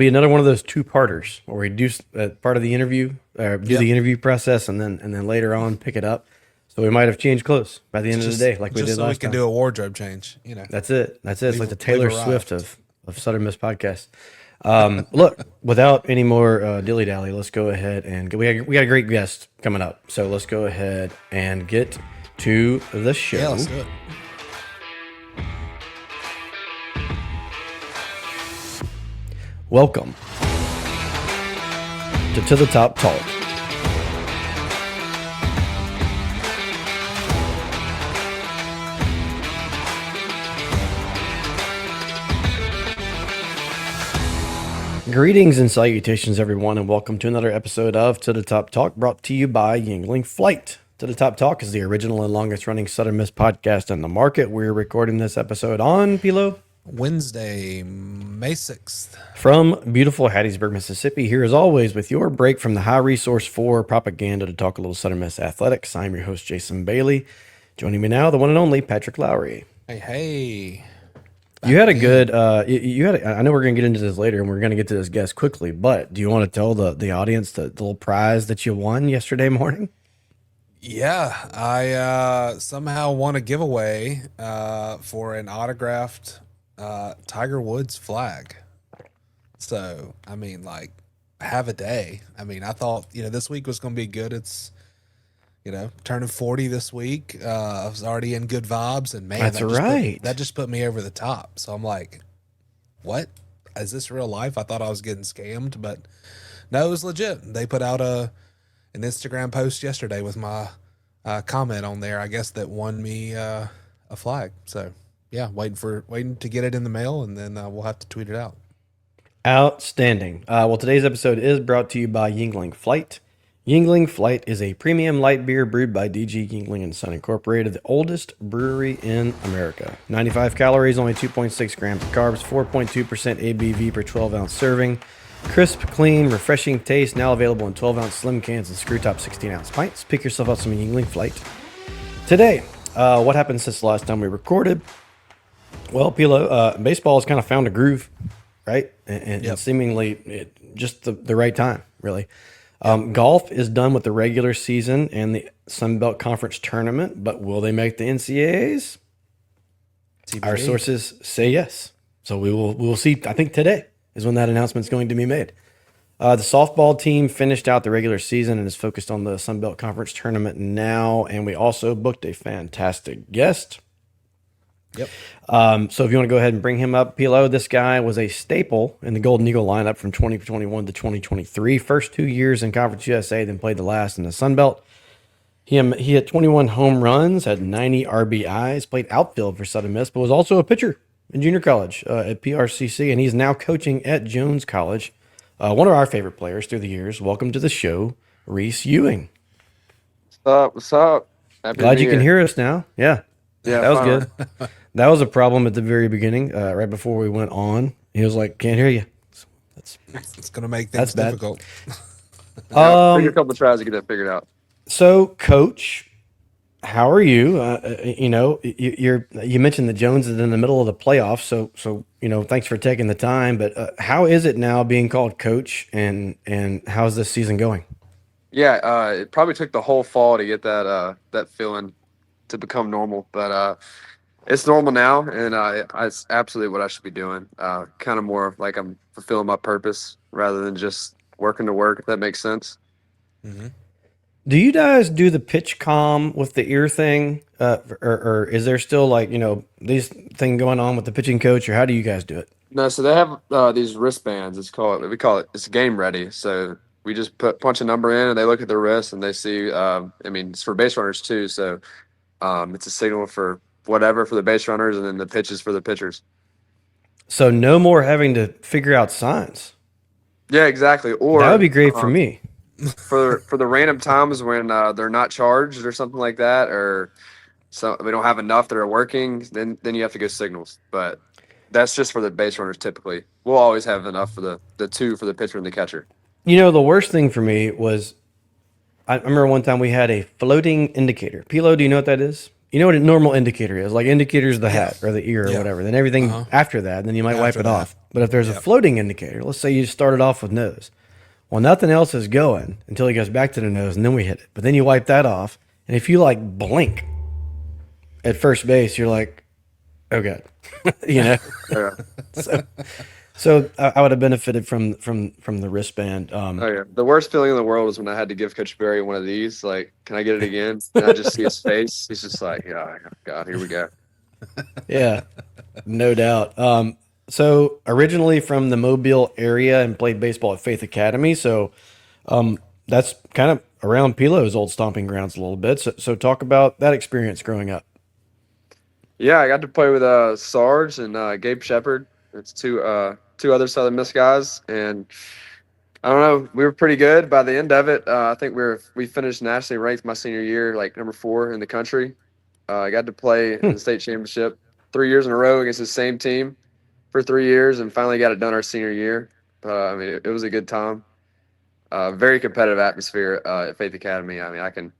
be another one of those two-parters where we do part of the interview, do the interview process, and then later on pick it up. So we might have changed clothes by the end of the day, like we did so we last can time. do a wardrobe change. You know, That's it. It's like the We've Taylor arrived. Swift of Southern Miss podcast. Look, without any more dilly dally, let's go ahead and we got a great guest coming up. So let's go ahead and get to the show. Yeah, let's do it. Welcome to the Top Talk. Greetings and salutations, everyone, and welcome to another episode of To the Top Talk, brought to you by Yingling Flight. To the Top Talk is the original and longest-running Southern Miss podcast in the market. We're recording this episode on, Pilo? Wednesday, May 6th. From beautiful Hattiesburg, Mississippi, here as always with your break from the high resource for propaganda to talk a little Southern Miss athletics. I'm your host, Jason Bailey. Joining me now, the one and only Patrick Lowry. Hey. You had a good, I know we're going to get into this later and we're going to get to this guest quickly, but do you want to tell the audience the little prize that you won yesterday morning? Yeah, I somehow won a giveaway for an autographed Tiger Woods flag. So, I mean, like, have a day. I mean, I thought, this week was going to be good. It's, turning 40 this week. I was already in good vibes, and man, That's right. That just put me over the top. So I'm like, what? Is this real life? I thought I was getting scammed, but no, it was legit. They put out an Instagram post yesterday with my comment on there, I guess, that won me a flag. So yeah, waiting to get it in the mail, and then we'll have to tweet it out. Outstanding. Well, today's episode is brought to you by Yingling Flight. Yingling Flight is a premium light beer brewed by DG Yingling & Son Incorporated, the oldest brewery in America. 95 calories, only 2.6 grams of carbs, 4.2% ABV per 12-ounce serving. Crisp, clean, refreshing taste, now available in 12-ounce slim cans and screw-top 16-ounce pints. Pick yourself up some Yingling Flight. Today, what happened since the last time we recorded? Well, Pilo, baseball has kind of found a groove, right? And seemingly just the right time, really. Golf is done with the regular season and the Sun Belt Conference tournament, but will they make the NCAAs? TBD. Our sources say yes. So we will see. I think today is when that announcement is going to be made. The softball team finished out the regular season and is focused on the Sun Belt Conference tournament now, and we also booked a fantastic guest. Yep. So if you want to go ahead and bring him up, Pilo, this guy was a staple in the Golden Eagle lineup from 2021 to 2023. First 2 years in Conference USA, then played the last in the Sun Belt. He hit 21 home runs, had 90 RBIs, played outfield for Southern Miss, but was also a pitcher in junior college at PRCC, and he's now coaching at Jones College. One of our favorite players through the years. Welcome to the show, Reece Ewing. What's up? Glad you can hear us now. Yeah, that was finally. good. That was a problem at the very beginning, right before we went on. He was like, "Can't hear you." It's going to make things difficult. Take a couple of tries to get that figured out. So, Coach, how are you? You mentioned that Jones is in the middle of the playoffs, so thanks for taking the time. But how is it now being called Coach, and how's this season going? Yeah, it probably took the whole fall to get that feeling to become normal, but it's normal now, and it's absolutely what I should be doing. Kind of more like I'm fulfilling my purpose rather than just working to work, if that makes sense. Mm-hmm. Do you guys do the pitch comm with the ear thing, or is there still this thing going on with the pitching coach, or how do you guys do it? No, so they have these wristbands. It's game ready. So we just punch a number in, and they look at their wrist, and they see. It's for base runners too. So it's a signal for whatever for the base runners, and then the pitches for the pitchers. So no more having to figure out signs. Yeah, exactly. Or that would be great for me. For the random times when they're not charged or something like that, or so we don't have enough that are working, then you have to go signals. But that's just for the base runners typically. We'll always have enough for the two for the pitcher and the catcher. The worst thing for me was I remember one time we had a floating indicator. Pilo, do you know what that is? you know what a normal indicator is. Like indicator's the Yeah. hat or the ear or Yeah. whatever. Then everything Uh-huh. after that, then you might wipe After it that. off. But if there's a Yep. floating indicator, let's say you started off with nose. Well, nothing else is going until he goes back to the nose, and then we hit it. But then you wipe that off, and if you like blink at first base, you're like, oh god, you know. Yeah. So I would have benefited from the wristband. Oh yeah. The worst feeling in the world was when I had to give Coach Barry one of these. Like, can I get it again? And I just see his face. He's just like, yeah, God, here we go. Yeah, no doubt. So originally from the Mobile area and played baseball at Faith Academy. So that's kind of around Pilo's old stomping grounds a little bit. So talk about that experience growing up. Yeah, I got to play with Sarge and Gabe Shepard. It's two other Southern Miss guys, and I don't know, we were pretty good by the end of it. I think we finished nationally ranked my senior year, like number 4 in the country. I got to play in the state championship 3 years in a row against the same team for 3 years, and finally got it done our senior year. I mean, it was a good time. Very competitive atmosphere at Faith Academy. I mean,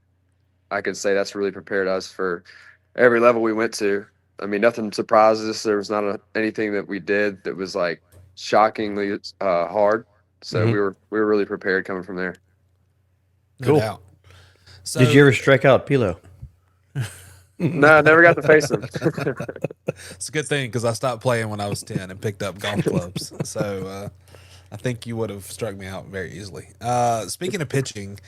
I can say that's really prepared us for every level we went to. I mean, nothing surprises us. There was not anything that we did that was like shockingly hard. So Mhm. we were really prepared coming from there. No Cool. doubt. So Did you ever strike out Pilo? No, I never got to face him. it's a good thing because I stopped playing when I was 10 and picked up golf clubs. So I think you would have struck me out very easily. Speaking of pitching,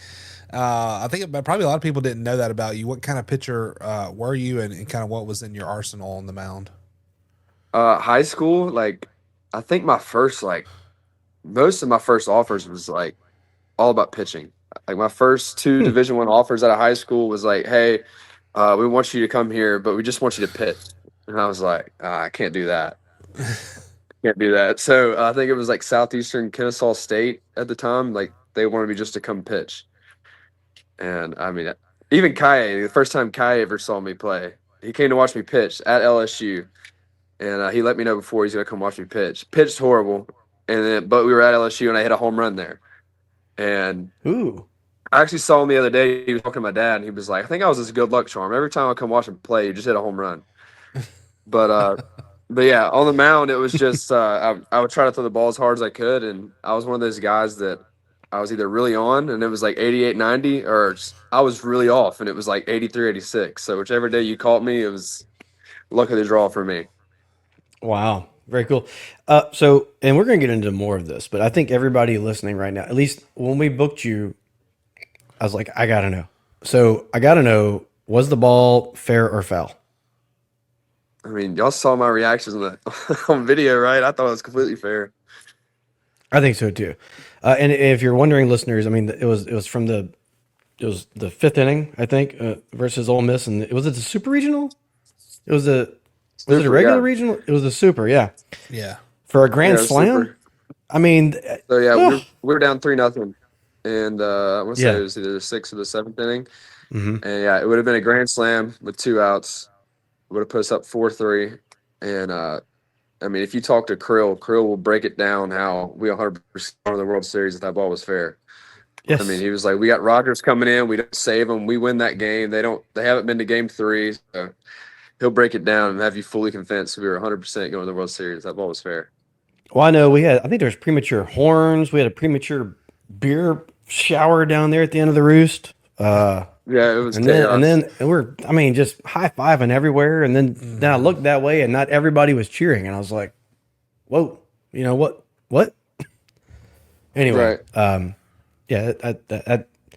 I think probably a lot of people didn't know that about you. What kind of pitcher were you, and kind of what was in your arsenal on the mound? High school, like I think most of my first offers was like all about pitching. Like my first 2 Division I offers out of high school was like, hey, we want you to come here, but we just want you to pitch. And I was like, I can't do that. Can't do that. So I think it was like Southeastern Kennesaw State at the time. Like they wanted me just to come pitch. And I mean, even Kaye, the first time Kaye ever saw me play, he came to watch me pitch at LSU. And he let me know before he's going to come watch me pitch. Pitched horrible. But we were at LSU and I hit a home run there. And Ooh. I actually saw him the other day. He was talking to my dad, and he was like, I think I was his good luck charm. Every time I come watch him play, he just hit a home run. But yeah, on the mound, it was just I would try to throw the ball as hard as I could, and I was one of those guys that I was either really on, and it was like 88, 90, or I was really off, and it was like 83, 86. So whichever day you caught me, it was luck of the draw for me. Wow. Very cool. So, and we're going to get into more of this, but I think everybody listening right now, at least when we booked you, I was like, I got to know. So I got to know, was the ball fair or foul? I mean, y'all saw my reactions on video, right? I thought it was completely fair. I think so too. And if you're wondering, listeners, I mean, it was the 5th inning, I think, versus Ole Miss, and was it the super regional? It was was it a Super, regular yeah. regional? It was the super, yeah. Yeah. For a grand Yeah, it was slam. super. I mean, So yeah, oh, we were down 3-0, and I want to say yeah. it was either the 6th or the 7th inning, hmm and yeah, it would have been a grand slam with 2 outs. Would have put us up 4-3, and I mean, if you talk to Krill will break it down how we 100% won the World Series if that ball was fair. Yes. I mean, he was like, we got Rogers coming in, we don't save them, we win that game. They haven't been to game 3, so he'll break it down and have you fully convinced we were 100% going to the World Series. That ball was fair. Well, I know I think there was premature horns. We had a premature beer shower down there at the end of the roost. Yeah, it was And chaos. then we're, I mean, just high fiving everywhere. And then I looked that way, and not everybody was cheering, and I was like, "Whoa, you know what? What?" Anyway, Right. yeah.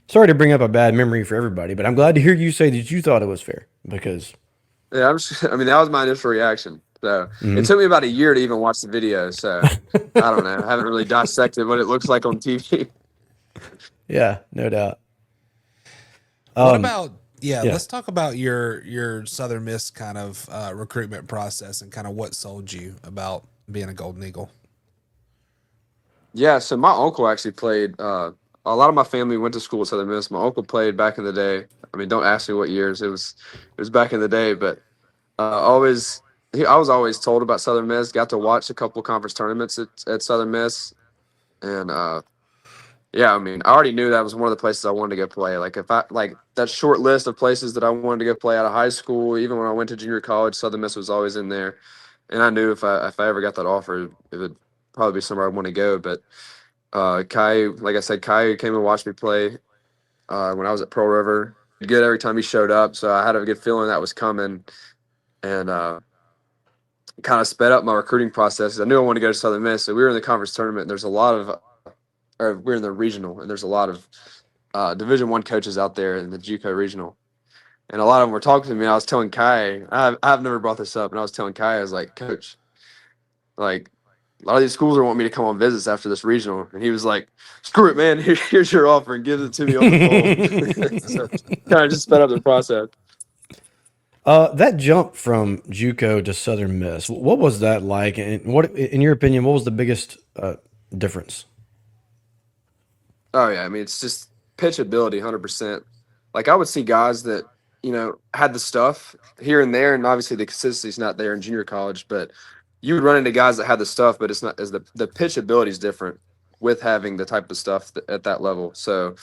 Sorry to bring up a bad memory for everybody, but I'm glad to hear you say that you thought it was fair because Yeah, I mean, that was my initial reaction. So it took me about a year to even watch the video. So I don't know. I haven't really dissected what it looks like on TV. yeah, no doubt. What about yeah. let's talk about your Southern Miss kind of recruitment process and kind of what sold you about being a Golden Eagle. Yeah, so my uncle actually played. A lot of my family went to school at Southern Miss. My uncle played back in the day. I mean, don't ask me what years. It was back in the day, but I was always told about Southern Miss. Got to watch a couple of conference tournaments at Southern Miss, and Yeah, I mean, I already knew that was one of the places I wanted to go play. Like if I like that short list of places that I wanted to go play out of high school, even when I went to junior college, Southern Miss was always in there. And I knew if I ever got that offer, it would probably be somewhere I want to go. But Kai, like I said, Kai came and watched me play when I was at Pearl River. Good every time he showed up, so I had a good feeling that was coming, and kind of sped up my recruiting process. I knew I wanted to go to Southern Miss, so we were in the conference tournament. And there's a lot of, or we're in the regional, and there's a lot of Division One coaches out there in the JUCO regional, and a lot of them were talking to me. I was telling Kai, I've never brought this up, and I was telling Kai, I was like, Coach, like a lot of these schools are wanting me to come on visits after this regional, and he was like, "Screw it, man. Here's your offer, and give it to me on the phone." So kind of just sped up the process. That jump from JUCO to Southern Miss, what was that like? And what, in your opinion, what was the biggest difference? Oh yeah, I mean it's just pitch ability, 100%. Like I would see guys that had the stuff here and there, and obviously the consistency's not there in junior college. But you would run into guys that had the stuff, but it's not as the pitch ability is different with having the type of stuff at that level. So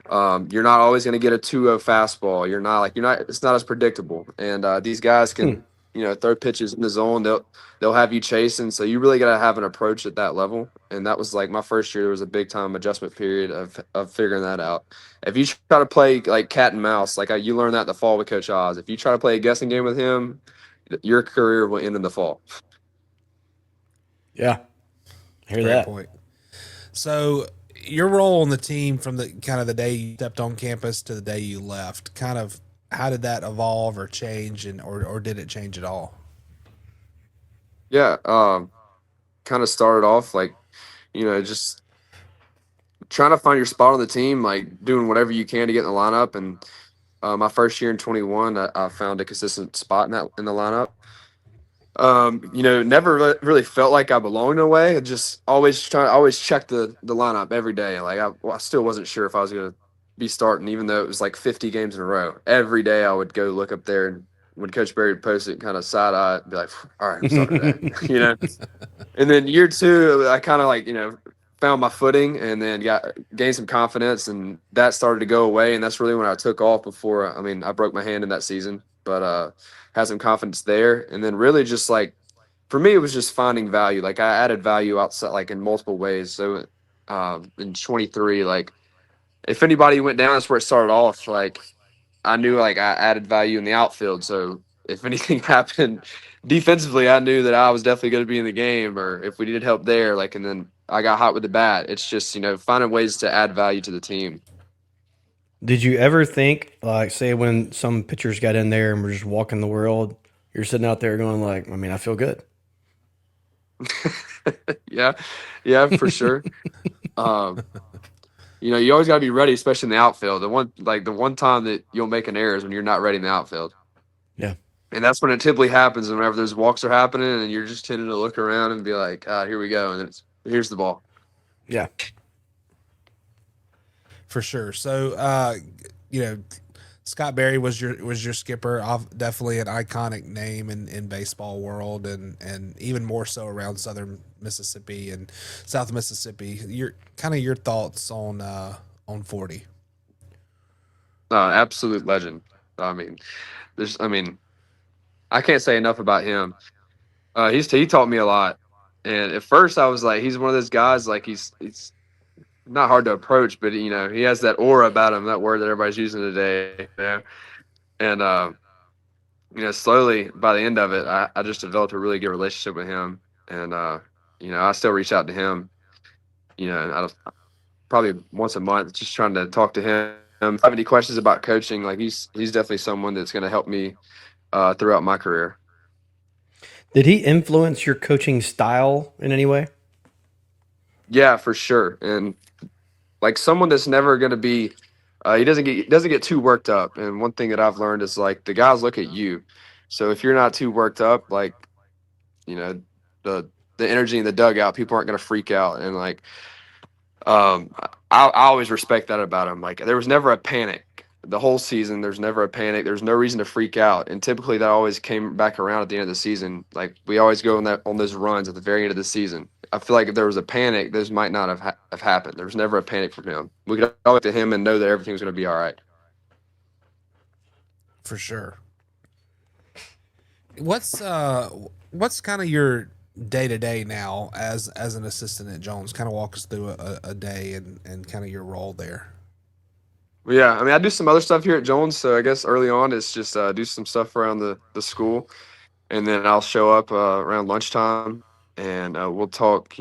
you're not always going to get a 2-0 fastball. You're not. It's not as predictable. And these guys Hmm. can throw pitches in the zone. They'll have you chasing. So you really got to have an approach at that level. And that was like my first year. There was a big time adjustment period of figuring that out. If you try to play like cat and mouse, like you learned that in the fall with Coach Oz. If you try to play a guessing game with him, your career will end in the fall. Yeah, I hear Great that. point. So your role on the team from the kind of the day you stepped on campus to the day you left, kind of how did that evolve or change, and or did it change at all? Yeah, kind of started off like just trying to find your spot on the team, like doing whatever you can to get in the lineup. And my first year in 21, I found a consistent spot in the lineup. Never really felt like I belonged in a way. I just always check the lineup every day. Like I still wasn't sure if I was gonna be starting, even though it was like 50 games in a row. Every day I would go look up there, and when Coach Barry would post it, kind of side eye, be like, "All right, I'm starting today," you know. And then year two, I kind of like found my footing, and then gained some confidence, and that started to go away. And that's really when I took off. Before, I mean, I broke my hand in that season, but had some confidence there, and then really just like for me, it was just finding value. Like I added value outside, like in multiple ways. So in 23, like if anybody went down, that's where it started off. Like I knew like I added value in the outfield. So if anything happened defensively, I knew that I was definitely going to be in the game, or if we needed help there, like, and then I got hot with the bat. It's just, finding ways to add value to the team. Did you ever think, like, say, when some pitchers got in there and were just walking the world, you're sitting out there going, like, I mean, I feel good. Yeah. Yeah, for sure. Um, you always got to be ready, especially in the outfield. The one time that you'll make an error is when you're not ready in the outfield. Yeah. And that's when it typically happens. Whenever those walks are happening, and you're just tending to look around and be like, here we go. And then here's the ball. Yeah. For sure. So, you know, Scott Berry was your skipper. Definitely an iconic name in baseball world, and even more so around Southern Mississippi and South Mississippi. Your thoughts on 40. Absolute legend. I mean, I can't say enough about him. He taught me a lot. And at first I was like, he's one of those guys, like he's not hard to approach, but he has that aura about him, that word that everybody's using today. And slowly by the end of it, I just developed a really good relationship with him. And I still reach out to him, probably once a month, just trying to talk to him. If I have any questions about coaching, like he's definitely someone that's going to help me throughout my career. Did he influence your coaching style in any way? Yeah, for sure. And like someone that's never going to be, he doesn't get too worked up. And one thing that I've learned is like the guys look at you. So if you're not too worked up, like you know the the energy in the dugout, people aren't going to freak out. And like I always respect that about him. Like there was never a panic the whole season. There's never a panic. There's no reason to freak out. And typically that always came back around at the end of the season. Like we always go on those runs at the very end of the season, I feel like if there was a panic, this might not have happened. There was never a panic from him. We could all look to him and know that everything was going to be all right. For sure. What's kind of your day to day now as an assistant at Jones? Kind of walk us through a day and kind of your role there. But yeah, I mean, I do some other stuff here at Jones. So I guess early on, it's just do some stuff around the school, and then I'll show up around lunchtime, and we'll talk.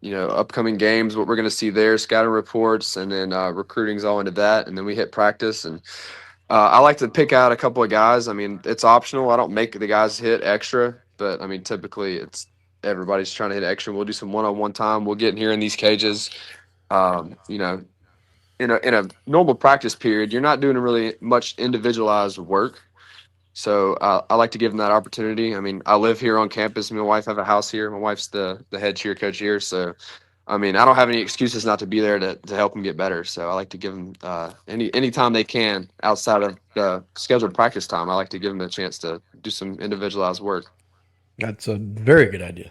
Upcoming games, what we're going to see there, scouting reports, and then recruiting's all into that, and then we hit practice. And I like to pick out a couple of guys. I mean, it's optional. I don't make the guys hit extra, but I mean, typically it's everybody's trying to hit extra. We'll do some one-on-one time. We'll get in here in these cages. Um, you know, in a normal practice period, you're not doing really much individualized work. So I like to give them that opportunity. I mean, I live here on campus. Me and my wife have a house here. My wife's the head cheer coach here. So, I mean, I don't have any excuses not to be there to help them get better. So I like to give them any time they can outside of the scheduled practice time. I like to give them a chance to do some individualized work. That's a very good idea.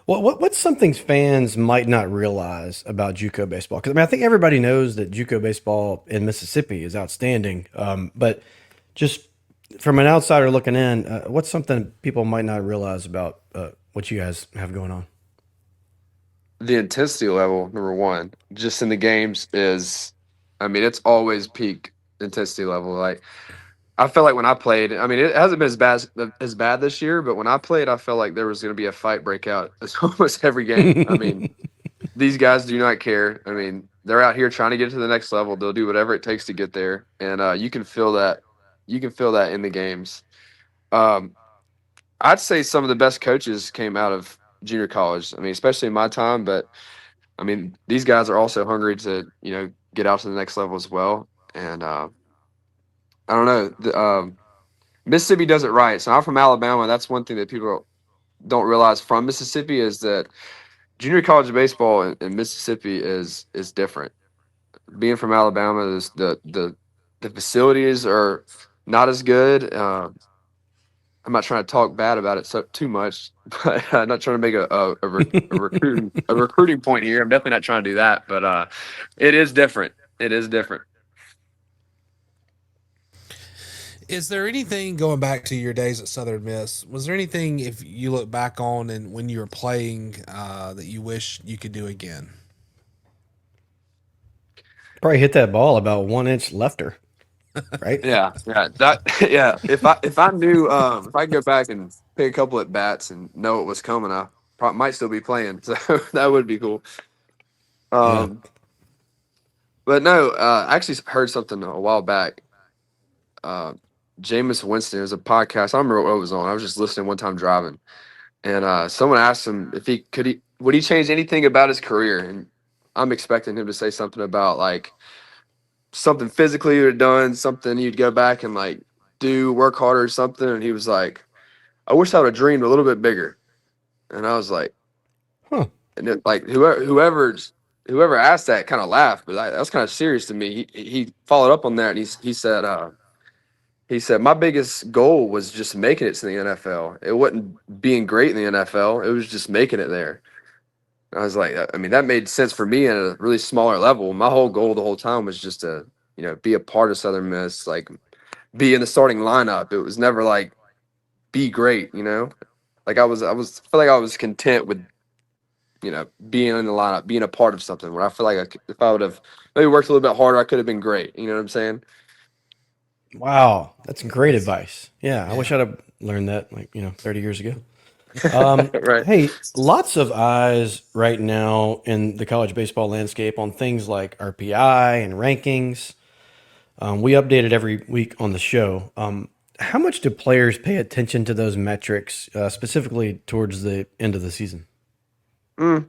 What's something fans might not realize about JUCO baseball? Because I mean, I think everybody knows that JUCO baseball in Mississippi is outstanding. But just from an outsider looking in, what's something people might not realize about what you guys have going on? The intensity level, number one, just in the games is, I mean, it's always peak intensity level. Like, I felt like when I played, I mean, it hasn't been as bad this year, but when I played, I felt like there was going to be a fight breakout almost every game. I mean, these guys do not care. I mean, they're out here trying to get to the next level. They'll do whatever it takes to get there, and you can feel that. You can feel that in the games. Um, I'd say some of the best coaches came out of junior college. I mean, especially in my time, but I mean, these guys are also hungry to get out to the next level as well. And I don't know. Mississippi does it right. So I'm from Alabama. That's one thing that people don't realize from Mississippi is that junior college baseball in Mississippi is different. Being from Alabama, is the facilities are not as good. I'm not trying to talk bad about it too much, but I'm not trying to make a recruiting point here. I'm definitely not trying to do that, but it is different. It is different. Is there anything going back to your days at Southern Miss? Was there anything, if you look back on and when you were playing, that you wish you could do again? Probably hit that ball about 1 inch lefter, right? Yeah. If I knew if I could go back and pick a couple at bats and know what was coming, I probably might still be playing. So that would be cool. Yeah. But no, I actually heard something a while back. Jameis Winston, it was a podcast. I don't remember what it was on. I was just listening one time driving, and someone asked him if would he change anything about his career, and I'm expecting him to say something about like something physically he would have done, something he'd go back and like work harder or something, and he was like, "I wish I would have dreamed a little bit bigger," and I was like, Huh. and it, like whoever asked that kind of laughed, but that was kind of serious to me. He followed up on that, and he said, my biggest goal was just making it to the NFL. It wasn't being great in the NFL. It was just making it there. I was like, I mean, that made sense for me at a really smaller level. My whole goal the whole time was just to, be a part of Southern Miss, like be in the starting lineup. It was never like be great. Like I feel like I was content with, being in the lineup, being a part of something where I feel like if I would have maybe worked a little bit harder, I could have been great. You know what I'm saying? Wow, that's great advice. Yeah, I Yeah. wish I'd have learned that 30 years ago. Right. Hey, lots of eyes right now in the college baseball landscape on things like RPI and rankings. We update it every week on the show. How much do players pay attention to those metrics, specifically towards the end of the season? Mm.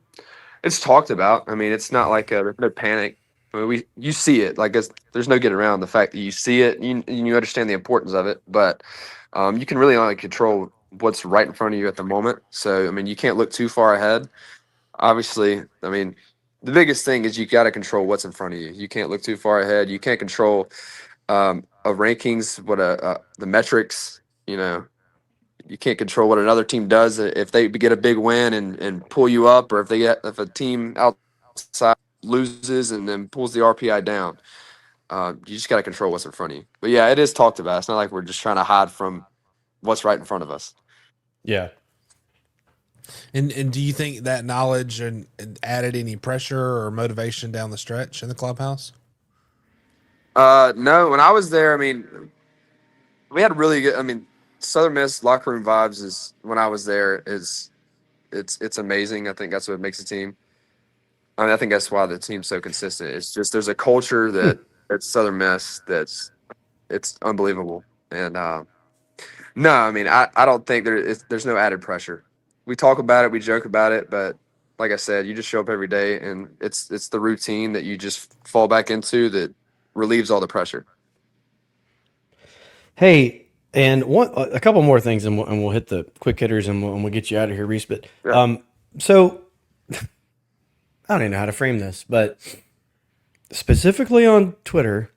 It's talked about. I mean, it's not like there's no panic. I mean, you see it. Like there's no getting around the fact that you see it. You understand the importance of it, but you can really only control what's right in front of you at the moment. So I mean, you can't look too far ahead. Obviously, I mean, the biggest thing is you got to control what's in front of you. You can't look too far ahead. You can't control a rankings, the metrics. you can't control what another team does. If they get a big win and pull you up, or if a team outside loses and then pulls the RPI down, you just got to control what's in front of you. But yeah, it is talked about. It's not like we're just trying to hide from what's right in front of us. Yeah. And do you think that knowledge and added any pressure or motivation down the stretch in the clubhouse? No, when I was there, I mean, we had really good. I mean, Southern Miss locker room vibes is when I was there is it's amazing. I think that's what makes the team. I mean, I think that's why the team's so consistent. It's just there's a culture that at Southern Miss it's unbelievable. And no, I mean, I don't think there's no added pressure. We talk about it, we joke about it, but like I said, you just show up every day, and it's the routine that you just fall back into that relieves all the pressure. Hey, and a couple more things, and we'll hit the quick hitters, and we'll get you out of here, Reece. But Yeah. so I don't even know how to frame this, but specifically on Twitter,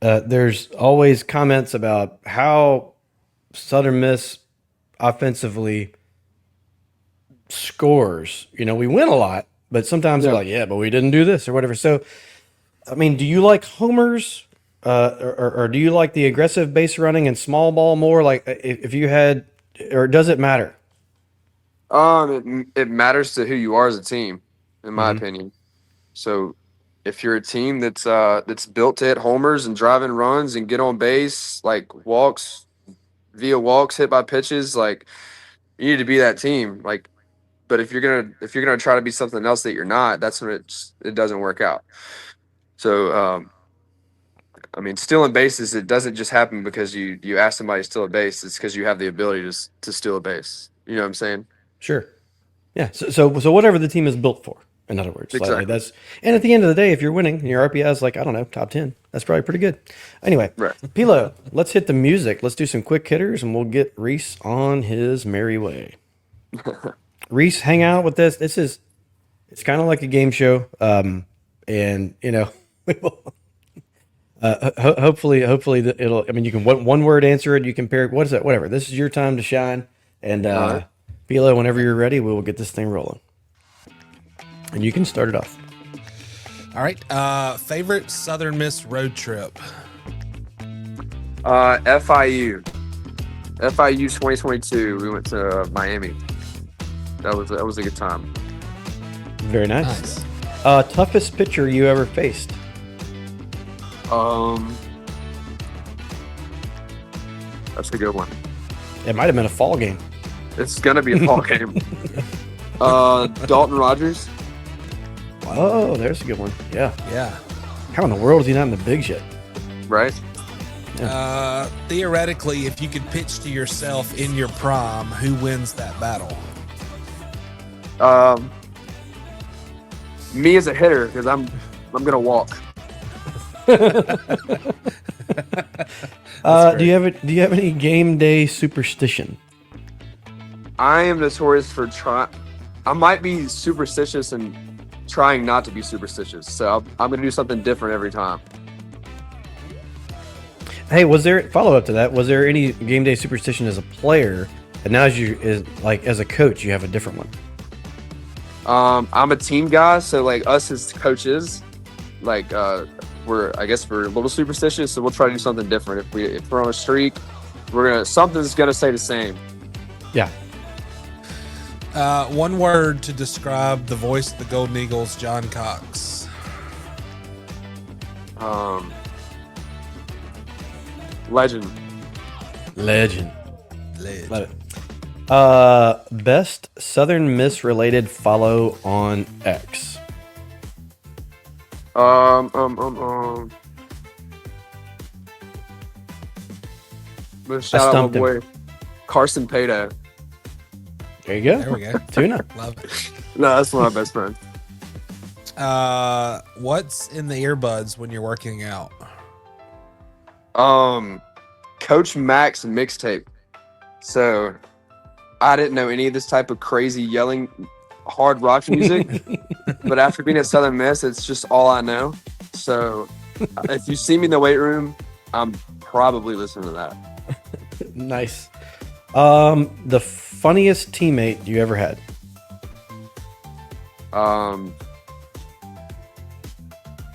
there's always comments about how Southern Miss offensively scores. You know, we win a lot, but sometimes they're like, yeah, but we didn't do this or whatever. So, I mean, do you like homers? Or do you like the aggressive base running and small ball more? Like if you had, or does it matter? It matters to who you are as a team, in my opinion. So, if you're a team that's built to hit homers and drive in runs and get on base, like walks, via walks, hit by pitches, like you need to be that team. Like, but if you're gonna try to be something else that you're not, that's when it doesn't work out. So, I mean, stealing bases, it doesn't just happen because you ask somebody to steal a base. It's because you have the ability to steal a base. You know what I'm saying? Sure. Yeah. So whatever the team is built for, in other words, Exactly. that's, and at the end of the day, if you're winning, and your RPI is like, I don't know, top 10, that's probably pretty good. Anyway, Right. Pilo, let's hit the music. Let's do some quick hitters, and we'll get Reece on his merry way. Reece, hang out with this. It's kind of like a game show. And you know, we will, hopefully it'll, I mean, you can one word answer it. You can pair, what is that? Whatever. This is your time to shine. And, right. Pilo, whenever you're ready, we will get this thing rolling. And you can start it off. All right. Favorite Southern Miss road trip? FIU 2022. We went to Miami. That was a good time. Very nice. Toughest pitcher you ever faced? That's a good one. It might have been a fall game. It's gonna be a fall game. Dalton Rogers. Oh, there's a good one. Yeah. Yeah. How in the world is he not in the bigs yet? Right. Theoretically, if you could pitch to yourself in your prime, who wins that battle? Me as a hitter, because I'm gonna walk. Do you have any game day superstition? I am notorious for I might be superstitious and trying not to be superstitious. So I'm gonna do something different every time. Hey, follow up to that? Was there any game day superstition as a player, and now as a coach, you have a different one? I'm a team guy, so like us as coaches, like we're a little superstitious, so we'll try to do something different. If we're on a streak, something's gonna stay the same. Yeah. One word to describe the voice of the Golden Eagles, John Cox. Legend. Legend. Legend. Love it. Best Southern Miss related follow on X. Let's shout out my boy Carson Pato. There you go. There we go. Tuna. Love it. No, that's one of my best friends. What's in the earbuds when you're working out? Coach Max mixtape. So I didn't know any of this type of crazy yelling hard rock music, but after being at Southern Miss, it's just all I know. So if you see me in the weight room, I'm probably listening to that. Nice. The funniest teammate you ever had.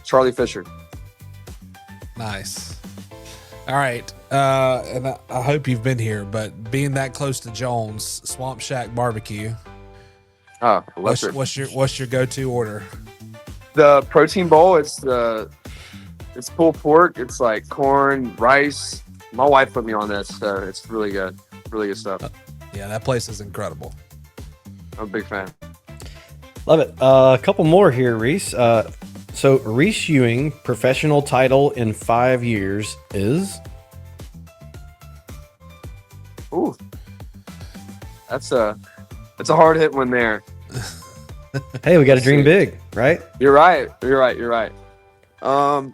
Charlie Fisher. Nice. All right. And I hope you've been here, but being that close to Jones, Swamp Shack Barbecue, Oh, electric. what's your go-to order? The protein bowl. It's pulled pork. It's like corn, rice. My wife put me on this, so it's really good. Really good stuff. Yeah, that place is incredible. I'm a big fan. Love it. A couple more here, Reese. So Reece Ewing, professional title in 5 years is? Ooh, that's a hard hit one there. Hey, we got to dream big, right? You're right. I don't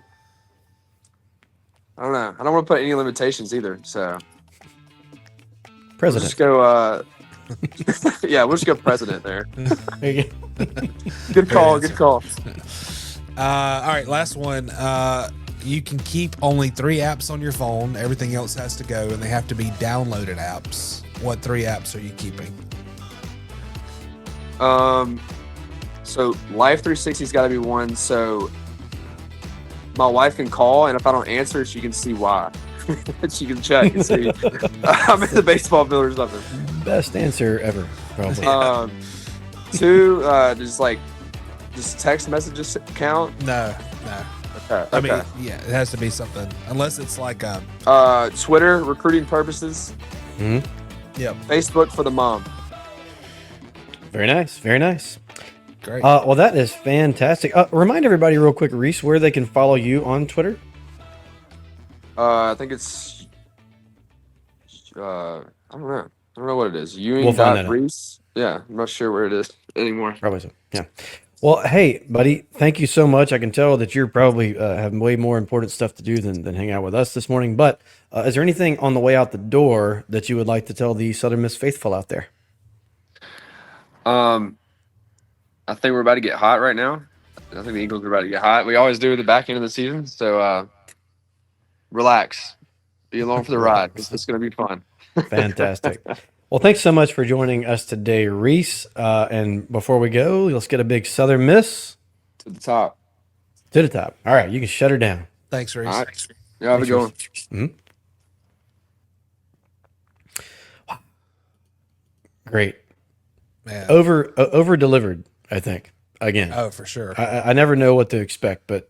know. I don't want to put any limitations either. So we'll President. just go. Yeah, we'll just go president there. There you go. Good call. Good call. All right, last one. You can keep only 3 apps on your phone. Everything else has to go, and they have to be downloaded apps. What 3 apps are you keeping? So Life 360's got to be one. So my wife can call, and if I don't answer, she can see why. She can check and see I'm in the baseball field or something. Best answer ever, probably. 2, just text messages count. No. Okay. I mean, yeah, it has to be something. Unless it's like a... Twitter, recruiting purposes. Mhm. Yep. Facebook for the mom. Very nice. Very nice. Great. Well, that is fantastic. Remind everybody real quick, Reese, where they can follow you on Twitter. I think it's. I don't know. I don't know what it is. Ewing We'll find that out. Reese. Yeah, I'm not sure where it is anymore. Probably so. Yeah. Well, hey, buddy, thank you so much. I can tell that you're probably have way more important stuff to do than hang out with us this morning. But is there anything on the way out the door that you would like to tell the Southern Miss faithful out there? I think we're about to get hot right now. I think the Eagles are about to get hot. We always do at the back end of the season. So relax. Be along for the ride. It's going to be fun. Fantastic. Well, thanks so much for joining us today, Reese. And before we go, let's get a big Southern Miss To the top. to the top. All right, you can shut her down. Thanks, Reese. All right. Yeah, have a good one. Great. Man. Over delivered, I think. Again. Oh, for sure. I never know what to expect, but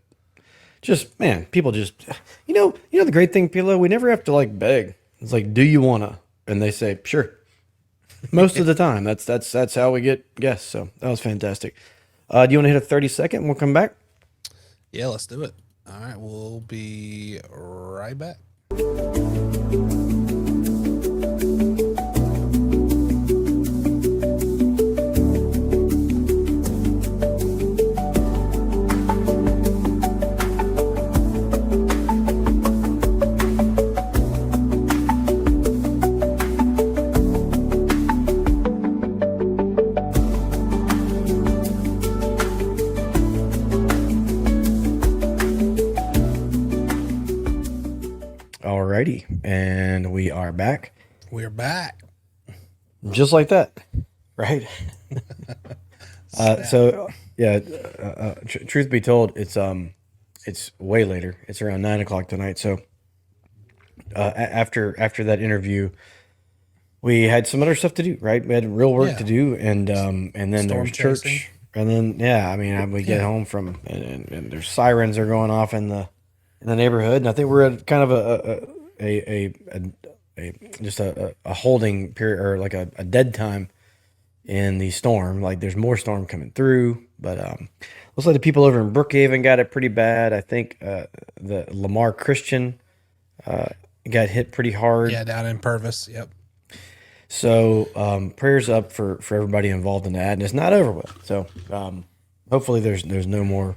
just, man, people just, you know the great thing, Pilo, we never have to like beg. It's like, do you wanna? And they say, sure. Most of the time, that's how we get guests. So that was fantastic. Do you want to hit a 30-second? We'll come back. Yeah, let's do it. All right, we'll be right back. Alrighty, and we are back, We're back. just like that, right? So yeah, truth be told, it's way later. It's around 9 o'clock tonight. So after that interview, we had some other stuff to do. Right, we had real work Yeah. to do, and then there Storm was church, chasing. and then we get home from and there's sirens are going off in the neighborhood, and I think we're at kind of a holding period, or like a dead time in the storm. Like there's more storm coming through, but looks like the people over in Brookhaven got it pretty bad. I think the Lamar Christian got hit pretty hard. Yeah, down in Purvis. Yep. So prayers up for everybody involved in that, and it's not over with. So hopefully there's no more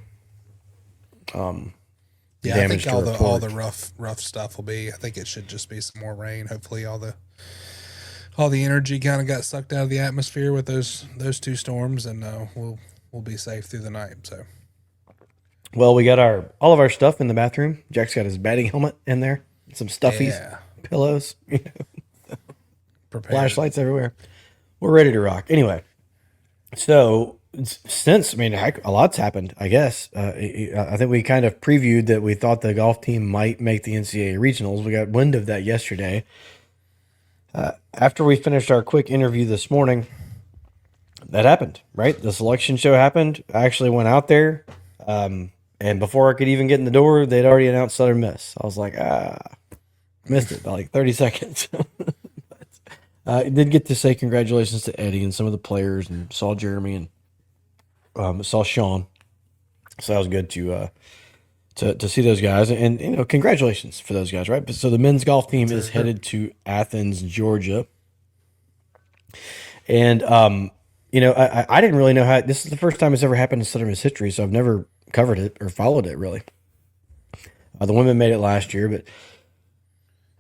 Yeah, I damage think to all the report. rough stuff will be. I think it should just be some more rain. Hopefully, all the energy kind of got sucked out of the atmosphere with those 2 storms, and we'll be safe through the night. So Well, we got all of our stuff in the bathroom. Jack's got his batting helmet in there, some stuffies, yeah, pillows. prepared. Flashlights everywhere. We're ready to rock. Anyway, so since, I mean, heck, a lot's happened, I guess. I think we kind of previewed that we thought the golf team might make the NCAA regionals. We got wind of that yesterday. After we finished our quick interview this morning, that happened, right? The selection show happened. I actually went out there, and before I could even get in the door, they'd already announced Southern Miss. I was like, missed it by like 30 seconds. I did get to say congratulations to Eddie and some of the players, and saw Jeremy and saw Sean. So that was good to see those guys, and you know, congratulations for those guys, right? So the men's golf team is headed to Athens, Georgia, and you know, I didn't really know how. This is the first time it's ever happened in Southern Miss history, so I've never covered it or followed it really. The women made it last year, but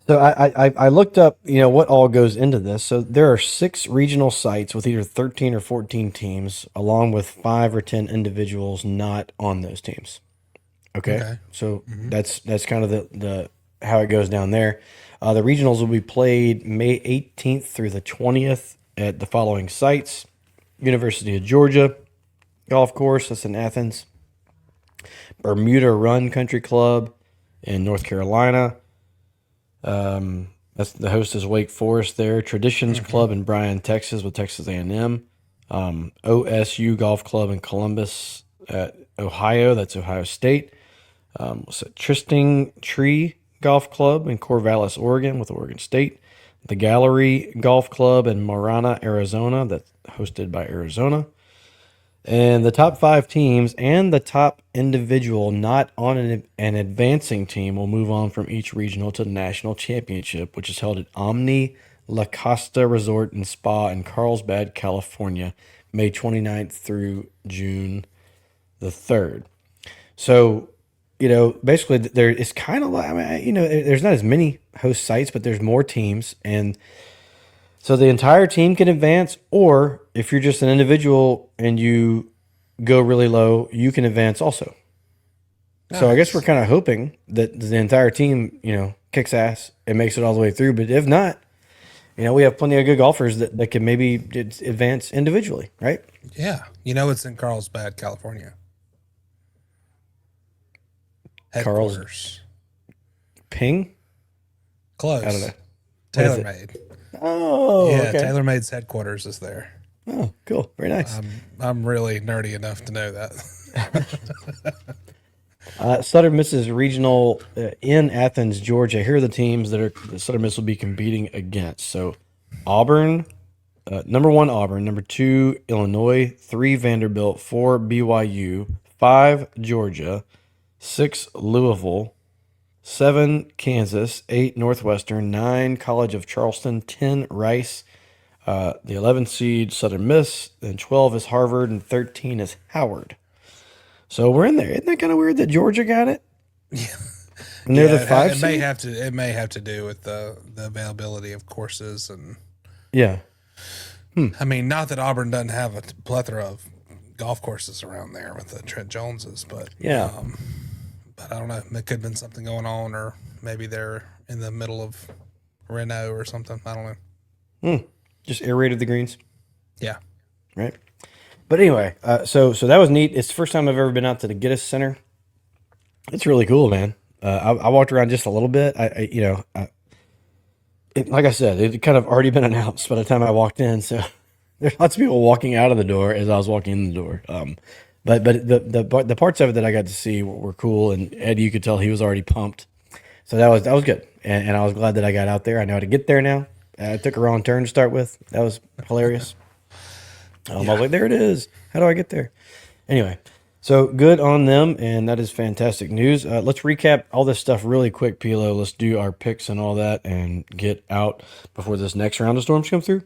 so I looked up, you know, what all goes into this. So there are 6 regional sites with either 13 or 14 teams, along with 5 or 10 individuals not on those teams. Okay. So that's kind of the how it goes down there. The regionals will be played May 18th through the 20th at the following sites: University of Georgia Golf Course, that's in Athens; Bermuda Run Country Club in North Carolina. That's the host is Wake Forest there. Traditions Club in Bryan, Texas, with Texas A&M. OSU Golf Club in Columbus, Ohio. That's Ohio State. Tristing Tree Golf Club in Corvallis, Oregon, with Oregon State. The Gallery Golf Club in Marana, Arizona. That's hosted by Arizona. And the top 5 teams and the top individual not on an advancing team will move on from each regional to the national championship, which is held at Omni La Costa Resort and Spa in Carlsbad, California, May 29th through June the 3rd. So, you know, basically there is kind of like, I mean, you know, there's not as many host sites, but there's more teams. And so the entire team can advance, or if you're just an individual and you go really low, you can advance also. Nice. So I guess we're kind of hoping that the entire team, you know, kicks ass and makes it all the way through. But if not, you know, we have plenty of good golfers that can maybe advance individually, right? Yeah. You know, it's in Carlsbad, California. Headquarters. Ping? Close. I don't know. TaylorMade. Oh, yeah. okay. TaylorMade's headquarters is there. Oh, cool. Very nice. I'm really nerdy enough to know that. Southern Miss's regional in Athens, Georgia. Here are the teams that Southern Miss will be competing against. So Auburn, number 1 Auburn, number 2 Illinois, 3 Vanderbilt, 4 BYU, 5 Georgia, 6 Louisville, 7 Kansas, 8 Northwestern, 9 College of Charleston, 10 Rice, the 11th seed Southern Miss, then 12 is Harvard, and 13 is Howard. So we're in there. Isn't that kind of weird that Georgia got it? Yeah. And they're the 5 seed? It may have to do with the availability of courses and yeah. I mean, not that Auburn doesn't have a plethora of golf courses around there with the Trent Joneses, but yeah. But I don't know. There could have been something going on, or maybe they're in the middle of Reno or something. I don't know. Just aerated the greens. Yeah. Right. But anyway, so that was neat. It's the first time I've ever been out to the Geddes Center. It's really cool, man. I walked around just a little bit. Like I said, it kind of already been announced by the time I walked in. So there's lots of people walking out of the door as I was walking in the door. But the parts of it that I got to see were cool, and Ed, you could tell he was already pumped. So that was good, and I was glad that I got out there. I know how to get there now. I took a wrong turn to start with. That was hilarious. I was like, there it is. How do I get there? Anyway, so good on them, and that is fantastic news. Let's recap all this stuff really quick, Pilo. Let's do our picks and all that and get out before this next round of storms come through.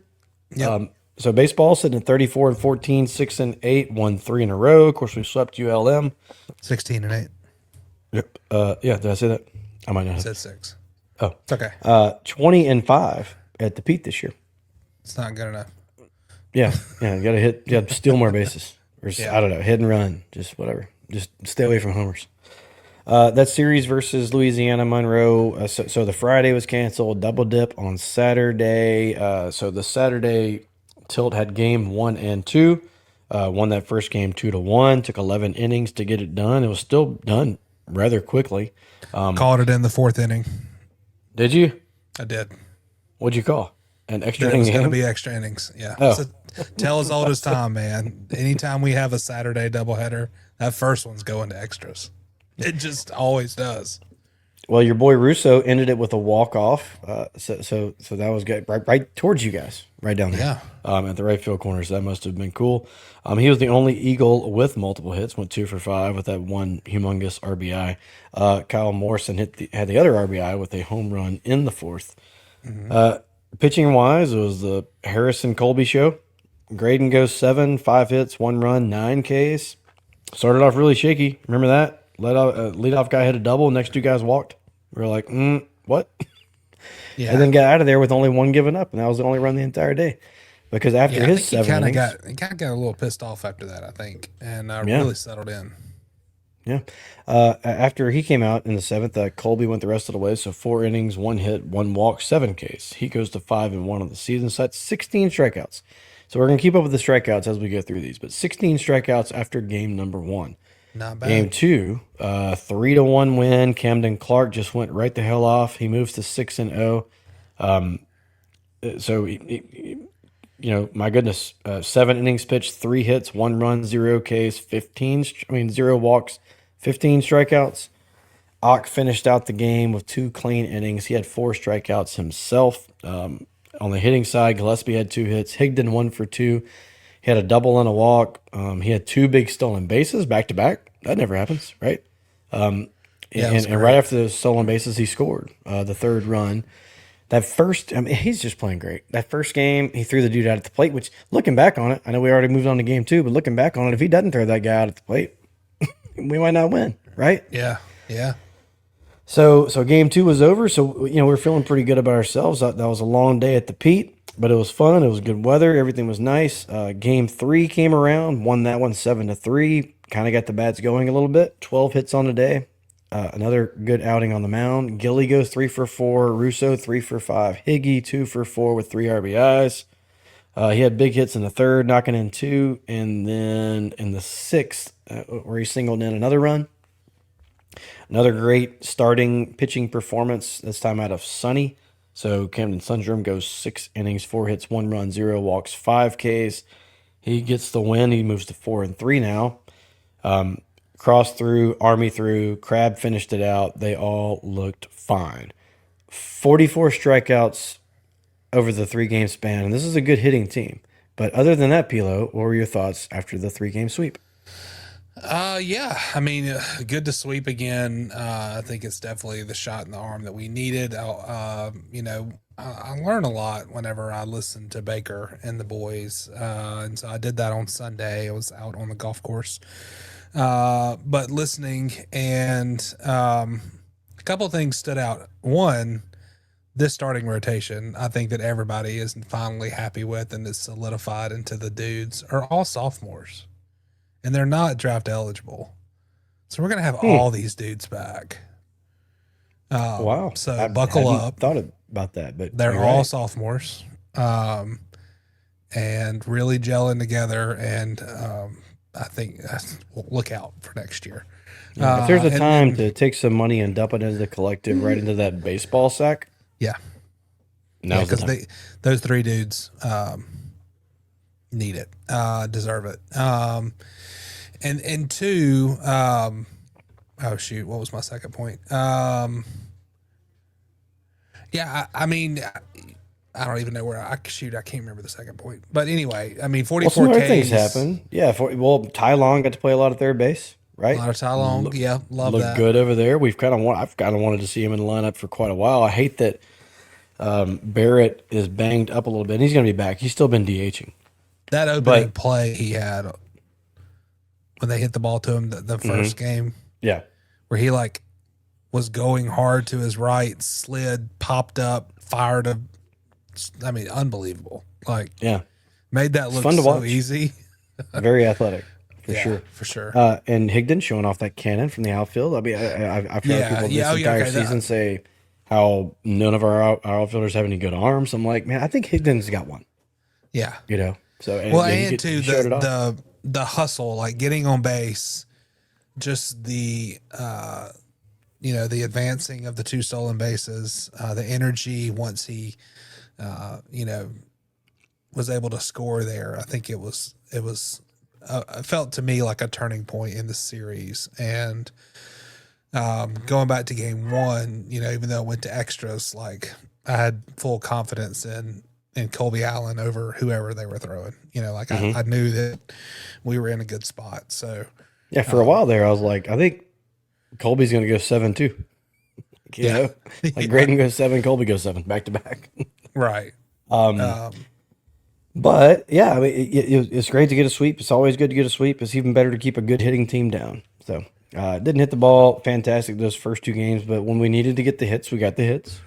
Yeah. So baseball sitting at 34-14, 6-8, won 3 in a row. Of course, we swept ULM. 16-8. Yep. Yeah, did I say that? I might not have. Said 6. Oh. It's okay. 20-5 at the Pete this year. It's not good enough. Yeah, you got to steal more bases. Or I don't know, hit and run, just whatever. Just stay away from homers. That series versus Louisiana Monroe. So the Friday was canceled. Double dip on Saturday. So the Saturday tilt had game 1 and 2. Won that first game 2-1. Took 11 innings to get it done. It was still done rather quickly. Called it in the 4th inning. Did you? I did. What'd you call? An extra It inning was going to game? be extra innings. Yeah. Oh. So, tell as old as time, man. Anytime we have a Saturday doubleheader, that first one's going to extras. It just always does. Well, your boy Russo ended it with a walk off. So that was good. Right towards you guys, right down there. Yeah. At the right field corner. So that must have been cool. He was the only Eagle with multiple hits. Went 2 for 5 with that one humongous RBI. Kyle Morrison had the other RBI with a home run in the 4th. Pitching wise, it was the Harrison Colby show. Graydon goes 7, 5 hits, 1 run, 9 Ks. Started off really shaky. Remember that? Leadoff guy hit a double. Next 2 guys walked. We were like, what? Yeah. And then got out of there with only 1 given up, and that was the only run the entire day. Because after his 7 innings, he kind of got a little pissed off after that, I think, and Yeah. really settled in. yeah. After he came out in the 7th, Colby went the rest of the way. So 4 innings, 1 hit, 1 walk, 7 Ks. He goes to 5-1 on the season. So that's 16 strikeouts. So we're gonna keep up with the strikeouts as we go through these. But 16 strikeouts after game number 1. Not bad. Game 2, 3-1 win. Camden Clark just went right the hell off. He moves to 6-0. My goodness, 7 innings pitched, 3 hits, 1 run, 0 Ks, 0 walks, 15 strikeouts. Ock finished out the game with 2 clean innings. He had 4 strikeouts himself. On the hitting side, Gillespie had 2 hits. Higdon 1 for 2. He had a double and a walk. He had 2 big stolen bases back to back. That never happens, right? And right after those stolen bases, he scored the 3rd run. That first, he's just playing great. That first game, he threw the dude out at the plate, which, looking back on it, I know we already moved on to game 2, but looking back on it, if he doesn't throw that guy out at the plate, we might not win, right? Yeah. Yeah. So game 2 was over. So, we're feeling pretty good about ourselves. That was a long day at the Pete, but it was fun. It was good weather. Everything was nice. Game 3 came around, won that one 7-3. Kind of got the bats going a little bit. 12 hits on the day. Another good outing on the mound. Gilly goes 3 for 4. Russo 3 for 5. Higgy 2 for 4 with 3 RBIs. He had big hits in the 3rd, knocking in 2, and then in the 6th, where he singled in another run. Another great starting pitching performance, this time out of Sonny. So Camden Sundstrom goes 6 innings, 4 hits, 1 run, 0 walks, 5 Ks. He gets the win. He moves to 4-3 now. Cross through, Army through, Crab finished it out. They all looked fine. 44 strikeouts over the 3-game span, and this is a good hitting team. But other than that, Pilo, what were your thoughts after the 3-game sweep? Yeah, good to sweep again. I think it's definitely the shot in the arm that we needed. I learn a lot whenever I listen to Baker and the boys. And so I did that on Sunday. I was out on the golf course. But listening, and a couple of things stood out. One, this starting rotation, I think that everybody is finally happy with and is solidified into the dudes are all sophomores. And they're not draft eligible. So we're going to have all these dudes back. Wow. So buckle up. Thought about that, but They're all right. sophomores. And really gelling together. And I think look out for next year. Yeah, if there's a time to take some money and dump it into the collective right into that baseball sack. Yeah. Now's the Because time. those 3 dudes need it, deserve it. And 2, oh shoot, what was my second point? I don't even know where I can't remember the second point. But anyway, 44 some other Ks. things happen. Yeah, Ty Long got to play a lot of third base, right? A lot of Ty Long. Love Looked that. good over there. I've kind of wanted to see him in the lineup for quite a while. I hate that Barrett is banged up a little bit. And he's going to be back. He's still been DHing. That opening play he had when they hit the ball to him the first game, Yeah. where he was going hard to his right, slid, popped up, fired unbelievable. Yeah. Made that look fun to so watch. easy. Very athletic. for sure. For sure. And Higdon showing off that cannon from the outfield. I mean, I've heard people this entire season say how none of our outfielders have any good arms. I'm like, man, I think Higdon's got one. Yeah. You know, so he showed it off. The hustle, like getting on base, just the the advancing of the 2 stolen bases, the energy once he was able to score there. I think it felt to me like a turning point in the series. And going back to game 1, even though it went to extras, like I had full confidence in Colby Allen over whoever they were throwing. I knew that we were in a good spot. So yeah, for a while there, I was like, I think Colby's going to go 7-2. You know, like Graydon goes 7, Colby goes 7, back to back. Right. But yeah, I mean, it's great to get a sweep. It's always good to get a sweep. It's even better to keep a good hitting team down. So didn't hit the ball fantastic those first 2 games, but when we needed to get the hits, we got the hits.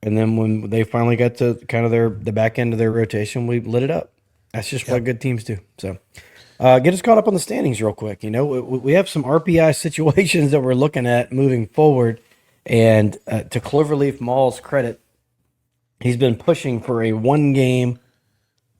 And then when they finally got to kind of the back end of their rotation, we lit it up. That's just what good teams do. So get us caught up on the standings real quick. We have some RPI situations that we're looking at moving forward. And to Cloverleaf Mall's credit, he's been pushing for a 1-game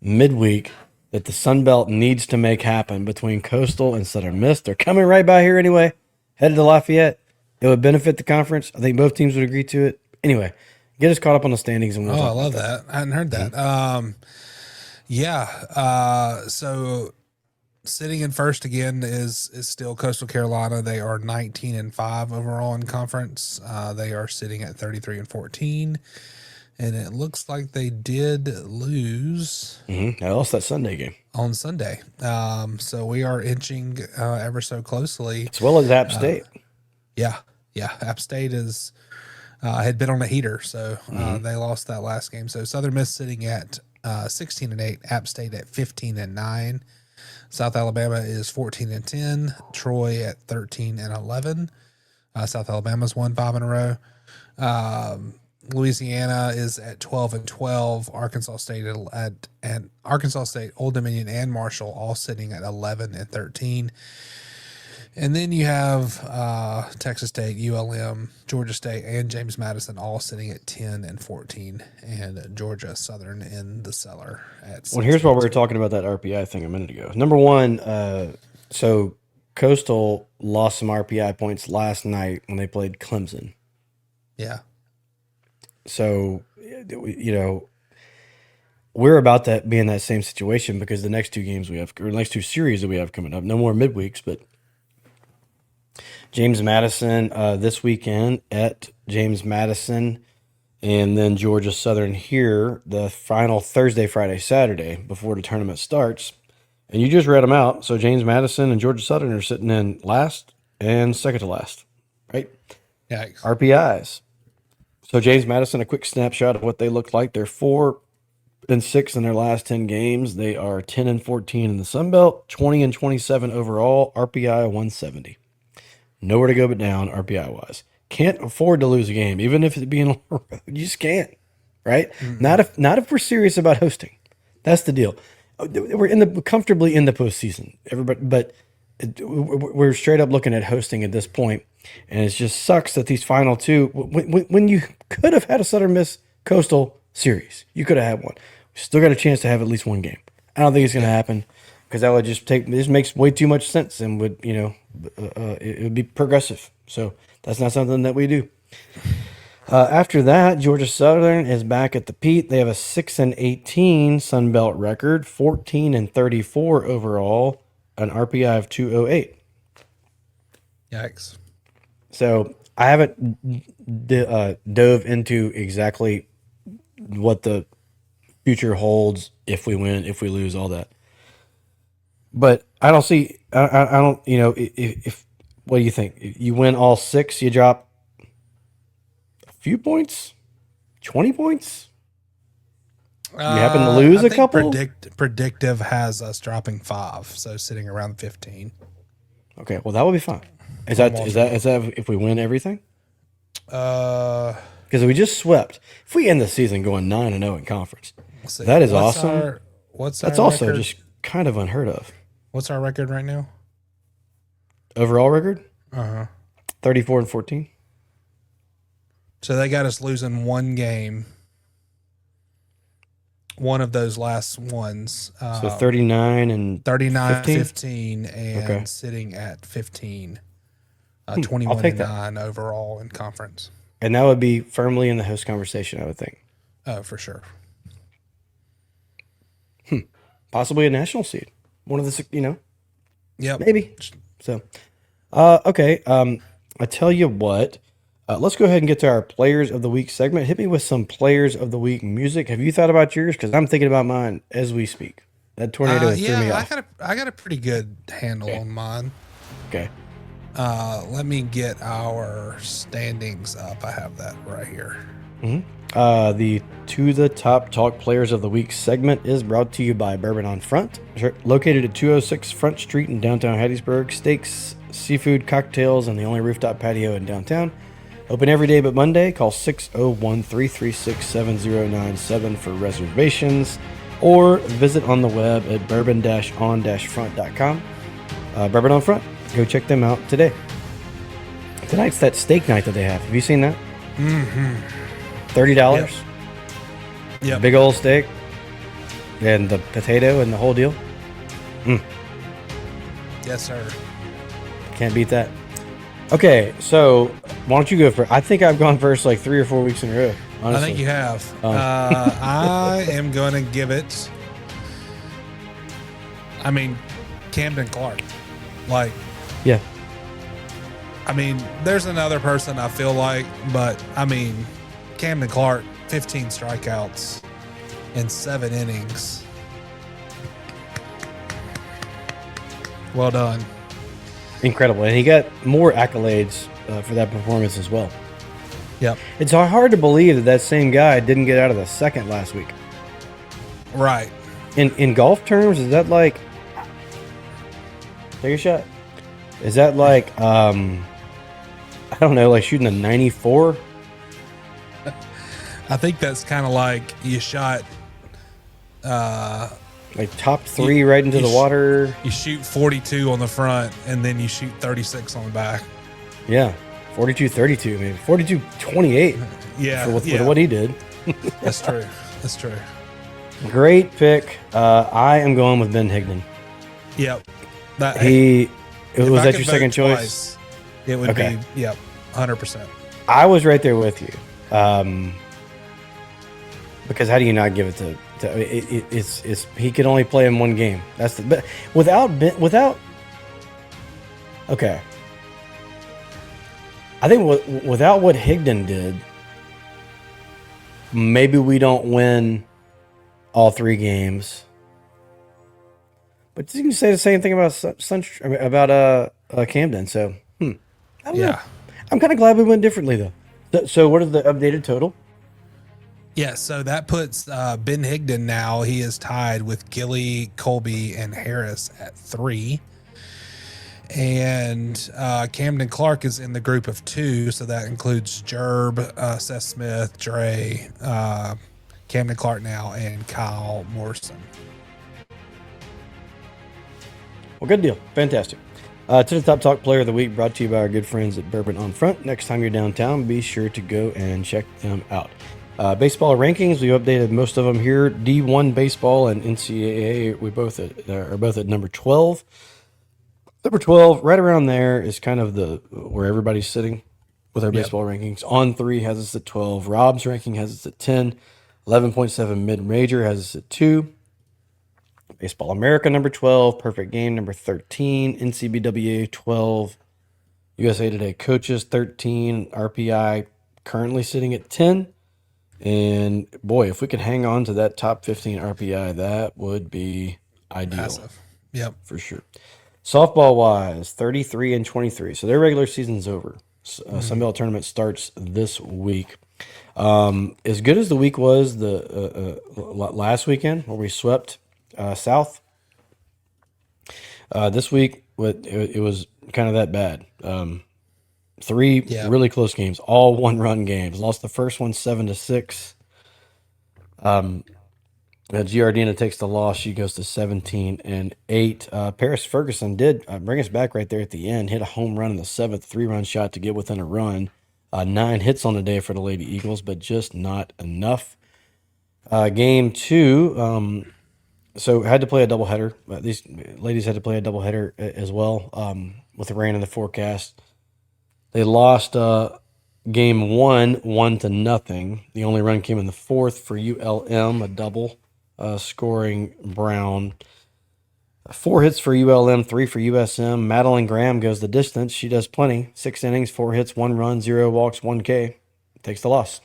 midweek that the Sun Belt needs to make happen between Coastal and Southern Miss. They're coming right by here anyway, headed to Lafayette. It would benefit the conference. I think both teams would agree to it. Anyway, get us caught up on the standings. And I love that. I hadn't heard that. So sitting in first again is still Coastal Carolina. They are 19-5 overall in conference. They are sitting at 33-14. And it looks like they did lose. They lost that Sunday game. On Sunday. So we are inching ever so closely. As well as App State. Yeah. App State is had been on a heater, so they lost that last game. So Southern Miss sitting at 16-8, App State at 15-9. South Alabama is 14-10. Troy at 13-11. South Alabama's won 5 in a row. Louisiana is at 12-12. Arkansas State Arkansas State, Old Dominion, and Marshall all sitting at 11-13. And then you have Texas State, ULM, Georgia State, and James Madison all sitting at 10-14, and Georgia Southern in the cellar at 16. Well, here's why we were talking about that RPI thing a minute ago. Number one, so Coastal lost some RPI points last night when they played Clemson. Yeah. So, we're about to be in that same situation because the next 2 games we have, or the next 2 series that we have coming up, no more midweeks, but James Madison this weekend at James Madison, and then Georgia Southern here the final Thursday, Friday, Saturday before the tournament starts. And you just read them out. So James Madison and Georgia Southern are sitting in last and second to last, right? Yikes. RPIs. So James Madison, a quick snapshot of what they look like. They're 4-6 in their last 10 games. They are 10-14 in the Sun Belt, 20-27 overall, RPI 170. Nowhere to go but down, RPI wise. Can't afford to lose a game, even if it's being you just can't, right? Mm-hmm. Not if we're serious about hosting. That's the deal. We're comfortably in the postseason, everybody, but we're straight up looking at hosting at this point, and it just sucks that these final 2. When you could have had a Southern Miss Coastal series, you could have had one. We still got a chance to have at least 1 game. I don't think it's going to happen because that would just this makes way too much sense and would it would be progressive. So that's not something that we do. After that, Georgia Southern is back at the Pete. They have a 6-18 Sun Belt record, 14-34 overall, an RPI of 208. Yikes. So I haven't dove into exactly what the future holds, if we win, if we lose, all that. But I don't see. I don't. If what do you think? If you win all 6, you drop a few points, 20 points. You happen to lose a couple. Predictive has us dropping 5, so sitting around 15. Okay, well that would be fine. Is that if we win everything? Because we just swept. If we end the season going 9-0 in conference, that is awesome. What's that's our also record? Just kind of unheard of. What's our record right now? Overall record, Uh-huh. 34-14. So they got us losing one game. One of those last ones. So 39-15. 39-15 and Okay. sitting at 15. I'll 21 take and that. 9 overall in conference. And that would be firmly in the host conversation, I would think. Oh, for sure. Possibly a national seed. One of the, Yep. maybe. So, okay. I tell you what. Let's go ahead and get to our Players of the Week segment. Hit me with some Players of the Week music. Have you thought about yours? Because I'm thinking about mine as we speak. That tornado threw me off. I got a pretty good handle on mine. Okay. Let me get our standings up. I have that right here. The To the Top Talk Players of the Week segment is brought to you by Bourbon on Front, located at 206 Front Street in downtown Hattiesburg. Steaks, seafood, cocktails, and the only rooftop patio in downtown. Open every day but Monday. Call 601-336-7097 for reservations, or visit on the web at bourbon-on-front.com. Bourbon on Front. Go check them out today. Tonight's that steak night that they have. Have you seen that? Mm-hmm. $30. Yep. Big old steak and the potato and the whole deal. Yes, sir. Can't beat that. Okay, so why don't you go first? I think I've gone first like 3 or 4 weeks in a row. Honestly. I think you have. I am going to give it. I mean, Camden Clark. Like, Yeah. I mean, there's another person I feel like, but I mean, Camden Clark, 15 strikeouts in 7 innings. Well done. Incredible. And he got more accolades for that performance as well. Yep. It's hard to believe that that same guy didn't get out of the second last week. Right. In golf terms, is that like... Take a shot. Is that like, I don't know, like shooting a 94? I think that's kind of like you shot, Like top 3 right into the water? you shoot 42 on the front and then you shoot 36 on the back. Yeah. 42-32, maybe. 42-28 Yeah. with what he did. That's true. That's true. Great pick. I am going with Ben Higdon. Yep. Was If that I your could second vote choice? twice, it would Okay. be, yep, 100%. I was right there with you. Because how do you not give it to it's he could only play in one game. That's the but without okay. I think without what Higdon did, maybe we don't win all 3 games. But you can say the same thing about Camden. So I don't know. I'm kind of glad we went differently though. So what is the updated total? Yeah, so that puts Ben Higdon now. He is tied with Gilly, Colby, and Harris at 3. And Camden Clark is in the group of 2, so that includes Jerb, Seth Smith, Dre, Camden Clark now, and Kyle Morrison. Well, good deal. Fantastic. To the Top Talk Player of the Week, brought to you by our good friends at Bourbon on Front. Next time you're downtown, be sure to go and check them out. Baseball rankings, we updated most of them here. D1 baseball and NCAA, we both are both at number 12. Number 12, right around there, is kind of where everybody's sitting with our baseball rankings. On 3 has us at 12. Rob's ranking has us at 10. 11.7 mid-major has us at 2. Baseball America number 12. Perfect Game number 13. NCBWA 12. USA Today Coaches 13. RPI currently sitting at 10. And boy, if we could hang on to that top 15 RPI, that would be ideal. Massive. Yep. For sure. Softball wise, 33-23. So their regular season's over. Sunbelt tournament starts this week. As good as the week was the last weekend where we swept South, this week it was kind of that bad. 3 really close games, all 1-run games. Lost the first one 7-6. Giardina takes the loss. She goes to 17-8. Paris Ferguson did bring us back right there at the end. Hit a home run in the seventh, 3-run shot to get within a run. 9 hits on the day for the Lady Eagles, but just not enough. Game 2, so had to play a doubleheader. These ladies had to play a doubleheader as well with the rain in the forecast. They lost game 1, 1-0. The only run came in the fourth for ULM, a double. Scoring Brown. 4 hits for ULM, 3 for USM. Madeline Graham goes the distance. She does plenty. 6 innings, 4 hits, 1 run, 0 walks, 1 K. Takes the loss.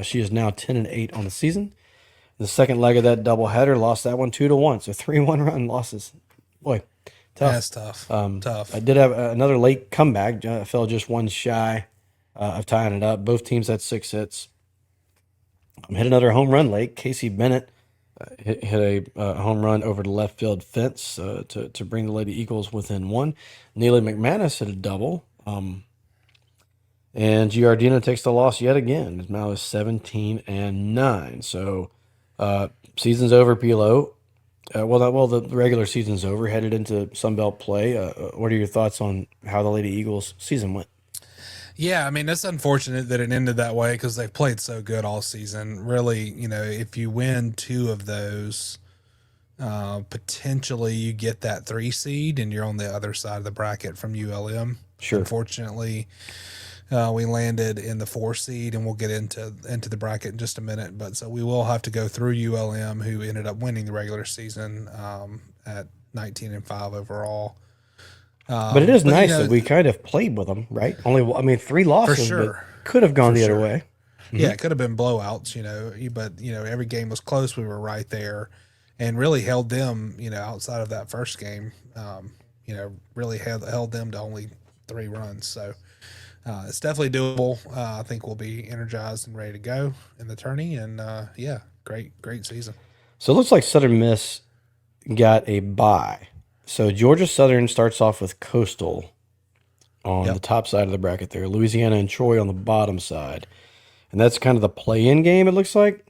She is now 10-8 on the season. The second leg of that doubleheader, lost that one 2-1. So 3 1-run losses. Boy, tough. That's tough. Tough. I did have another late comeback. Fell just one shy of tying it up. Both teams had 6 hits. Hit another home run late. Casey Bennett hit a home run over the left field fence to bring the Lady Eagles within 1. Neely McManus hit a double. And Giardina takes the loss yet again. Now is 17-9. So season's over, Pilo. The regular season's over. Headed into Sunbelt play. What are your thoughts on how the Lady Eagles season went? Yeah, I mean, it's unfortunate that it ended that way because they've played so good all season. Really, if you win 2 of those, potentially you get that 3 seed and you're on the other side of the bracket from ULM. Sure. Unfortunately, we landed in the 4 seed, and we'll get into the bracket in just a minute. But so we will have to go through ULM, who ended up winning the regular season at 19-5 overall. But it is nice that we kind of played with them, right? 3 losses, sure. but could have gone the other way. Yeah, it could have been blowouts, but every game was close. We were right there, and really held them, outside of that first game, really held them to only 3 runs. So it's definitely doable. I think we'll be energized and ready to go in the tourney, and great season. So it looks like Southern Miss got a bye. So Georgia Southern starts off with Coastal on the top side of the bracket there. Louisiana and Troy on the bottom side. And that's kind of the play-in game, it looks like.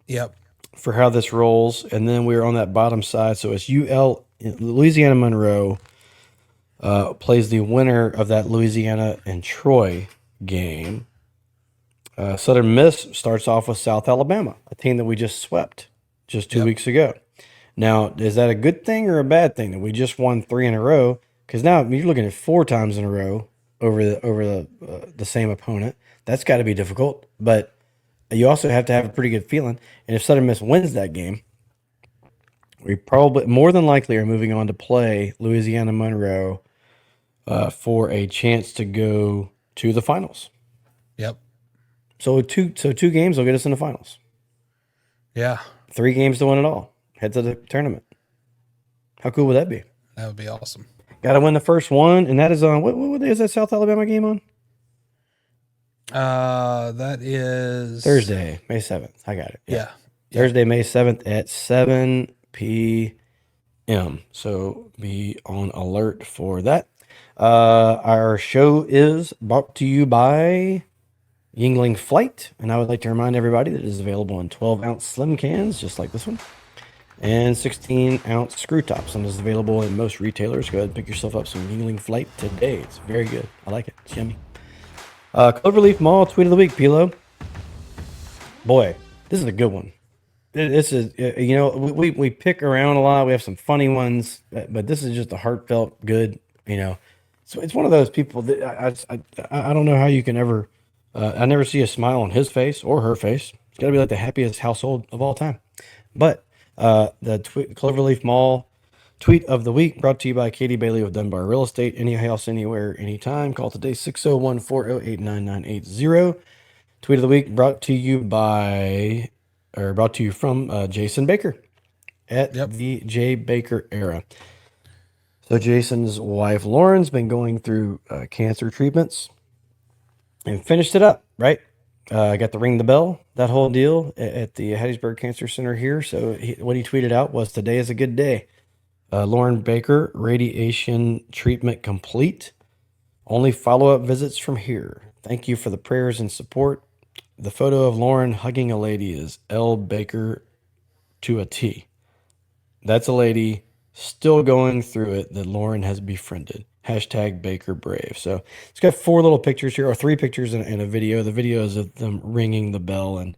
Yep. For how this rolls. And then we're on that bottom side. So it's Louisiana Monroe plays the winner of that Louisiana and Troy game. Southern Miss starts off with South Alabama, a team that we just swept just 2 weeks ago. Now, is that a good thing or a bad thing that we just won 3 in a row? Because now you're looking at 4 times in a row over the same opponent. That's got to be difficult. But you also have to have a pretty good feeling. And if Southern Miss wins that game, we probably more than likely are moving on to play Louisiana Monroe for a chance to go to the finals. Yep. So two games will get us in the finals. Yeah. 3 games to win it all. Head to the tournament. How cool would that be? That would be awesome. Got to win the first one, and that is on what day is that South Alabama game on? That is Thursday, May 7th. I got it. Yeah. Thursday, May 7th at 7 p.m. So be on alert for that. Our show is brought to you by Yingling Flight, and I would like to remind everybody that it is available in 12-ounce slim cans, just like this one, and 16-ounce screw tops, and is available in most retailers. Go ahead and pick yourself up some Yingling Flight today. It's very good. I like it. It's yummy. Cloverleaf Mall tweet of the week, Pilo. Boy, this is a good one. This is, we pick around a lot. We have some funny ones, but this is just a heartfelt good, So it's one of those people that I don't know how you can ever, I never see a smile on his face or her face. It's got to be like the happiest household of all time. But the Cloverleaf Mall tweet of the week brought to you by Katie Bailey of Dunbar Real Estate. Any house, anywhere, anytime. Call today, 601-408-9980. Tweet of the week brought to you from Jason Baker at the J Baker Era. So Jason's wife, Lauren's been going through cancer treatments and finished it up, right? Got to ring the bell, that whole deal at the Hattiesburg Cancer Center here. So what he tweeted out was, today is a good day. Lauren Baker, radiation treatment complete. Only follow-up visits from here. Thank you for the prayers and support. The photo of Lauren hugging a lady is L. Baker to a T. That's a lady still going through it that Lauren has befriended. Hashtag Baker Brave. So it's got 4 little pictures here, or 3 pictures and a video. The video is of them ringing the bell, and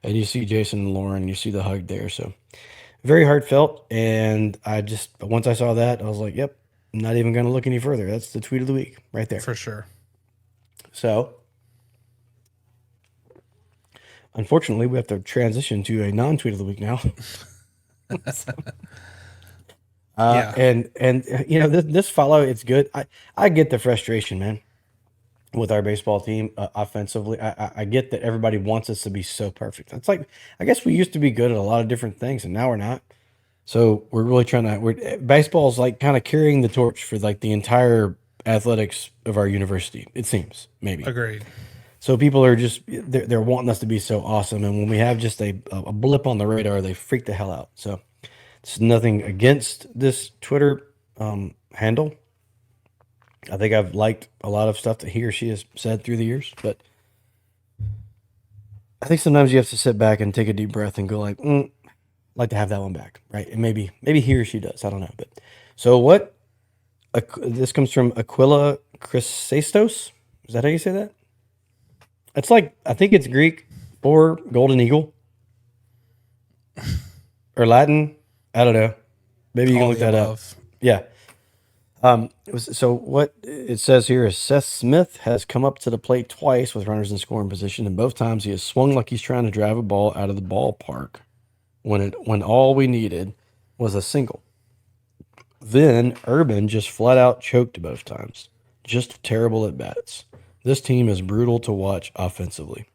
you see Jason and Lauren, and you see the hug there. So very heartfelt. And once I saw that, I was like, yep, I'm not even going to look any further. That's the tweet of the week right there. For sure. So unfortunately, we have to transition to a non-tweet of the week now. Yeah. And this follow, it's good. I get the frustration, man, with our baseball team offensively. I get that everybody wants us to be so perfect. It's like, I guess we used to be good at a lot of different things, and now we're not. So we're really trying to. Baseball's like kind of carrying the torch for like the entire athletics of our university. It seems, maybe. Agreed. So people are just they're wanting us to be so awesome, and when we have just a blip on the radar, they freak the hell out. So it's nothing against this Twitter handle. I think I've liked a lot of stuff that he or she has said through the years, but I think sometimes you have to sit back and take a deep breath and go like, I'd like to have that one back, right? And maybe he or she does. I don't know. But so what? This comes from Aquila Chrysostos. Is that how you say that? It's like, I think it's Greek for golden eagle or Latin. I don't know. Maybe you can All look the that up. above. Yeah. So what it says here is Seth Smith has come up to the plate twice with runners in scoring position, and both times he has swung like he's trying to drive a ball out of the ballpark when all we needed was a single. Then Urban just flat out choked both times. Just terrible at bats. This team is brutal to watch offensively.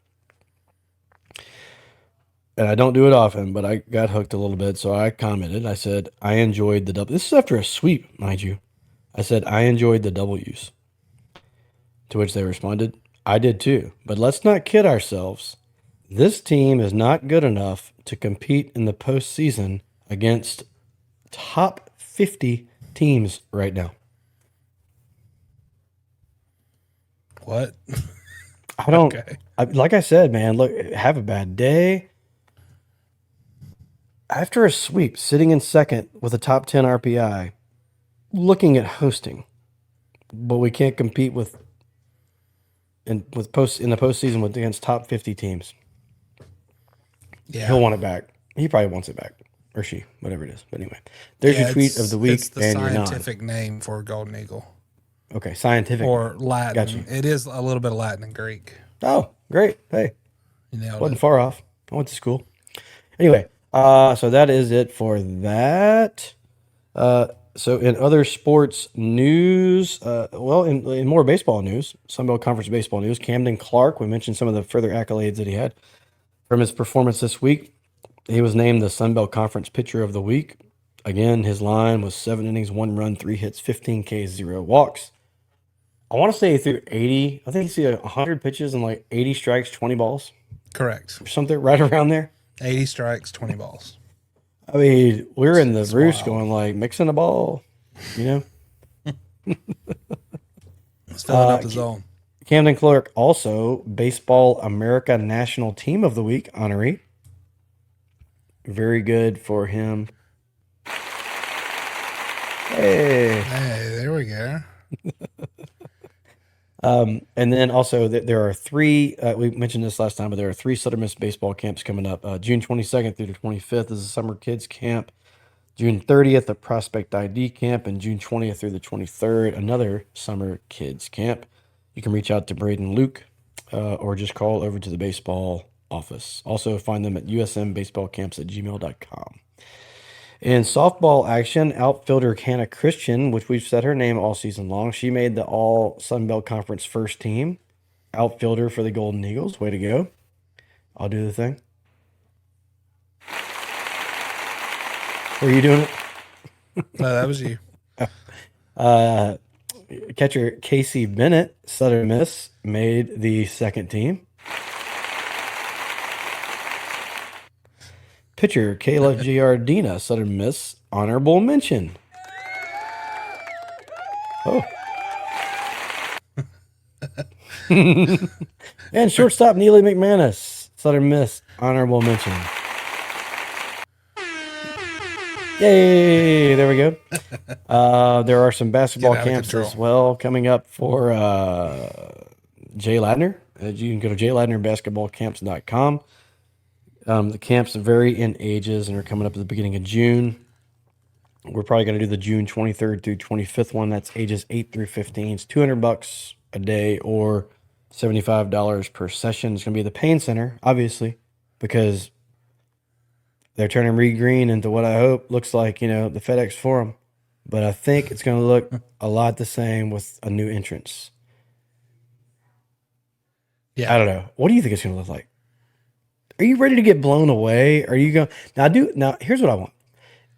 And I don't do it often, but I got hooked a little bit, so I commented. I said, I enjoyed the double. This is after a sweep, mind you. I said, I enjoyed the W's. To which they responded, I did too. But let's not kid ourselves. This team is not good enough to compete in the postseason against top 50 teams right now. What? I don't, Okay. like I said, man, look, have a bad day. After a sweep, sitting in second with a top 10 RPI, looking at hosting, but we can't compete in the postseason against top 50 teams. Yeah. He'll want it back. He probably wants it back, or she, whatever it is. But anyway, there's your tweet of the week, It's the and you're not. scientific name for golden eagle. Okay, scientific. Or Latin. Gotcha. It is a little bit of Latin and Greek. Oh, great. Hey, You nailed wasn't it. far off. I went to school. Anyway, so that is it for that. So in other sports news, in more baseball news, Sunbelt Conference baseball news, Camden Clark, we mentioned some of the further accolades that he had from his performance this week. He was named the Sunbelt Conference Pitcher of the Week. Again, his line was 7 innings, 1 run, 3 hits, 15 Ks, 0 walks. I want to say he threw 80. I think he threw 100 pitches and like 80 strikes, 20 balls, Correct. or something right around there. 80 strikes, 20 balls. I mean, we're in the It's roost wild. going like mixing a ball, you know. It's filling up the zone. Camden Clark, also Baseball America National Team of the Week honoree. Very good for him. Hey. Hey, there we go. And then also there are 3, we mentioned this last time, but there are 3 Southern Miss baseball camps coming up. June 22nd through the 25th is a summer kids camp. June 30th, a prospect ID camp, and June 20th through the 23rd, another summer kids camp. You can reach out to Braden Luke or just call over to the baseball office. Also find them at usmbaseballcamps@gmail.com. In softball action, outfielder Hannah Christian, which we've said her name all season long, she made the All Sunbelt Conference first team outfielder for the Golden Eagles. Way to go. I'll do the thing. Were you doing it? No, that was you. Catcher Casey Bennett, Southern Miss, made the second team. Pitcher Kayla Giardina, Southern Miss, honorable mention. Oh. And shortstop Neely McManus, Southern Miss, honorable mention. Yay! There we go. There are some basketball Get out of camps control. as well coming up for Jay Ladner. You can go to jayladnerbasketballcamps.com. The camps vary in ages and are coming up at the beginning of June. We're probably going to do the June 23rd through 25th one. That's ages 8 through 15. It's $200 a day or $75 per session. It's going to be at the Payne Center, obviously, because they're turning Reed Green into what I hope looks like, the FedEx Forum. But I think it's going to look a lot the same with a new entrance. Yeah. I don't know. What do you think it's going to look like? Are you ready to get blown away? Are you going now? Here's what I want.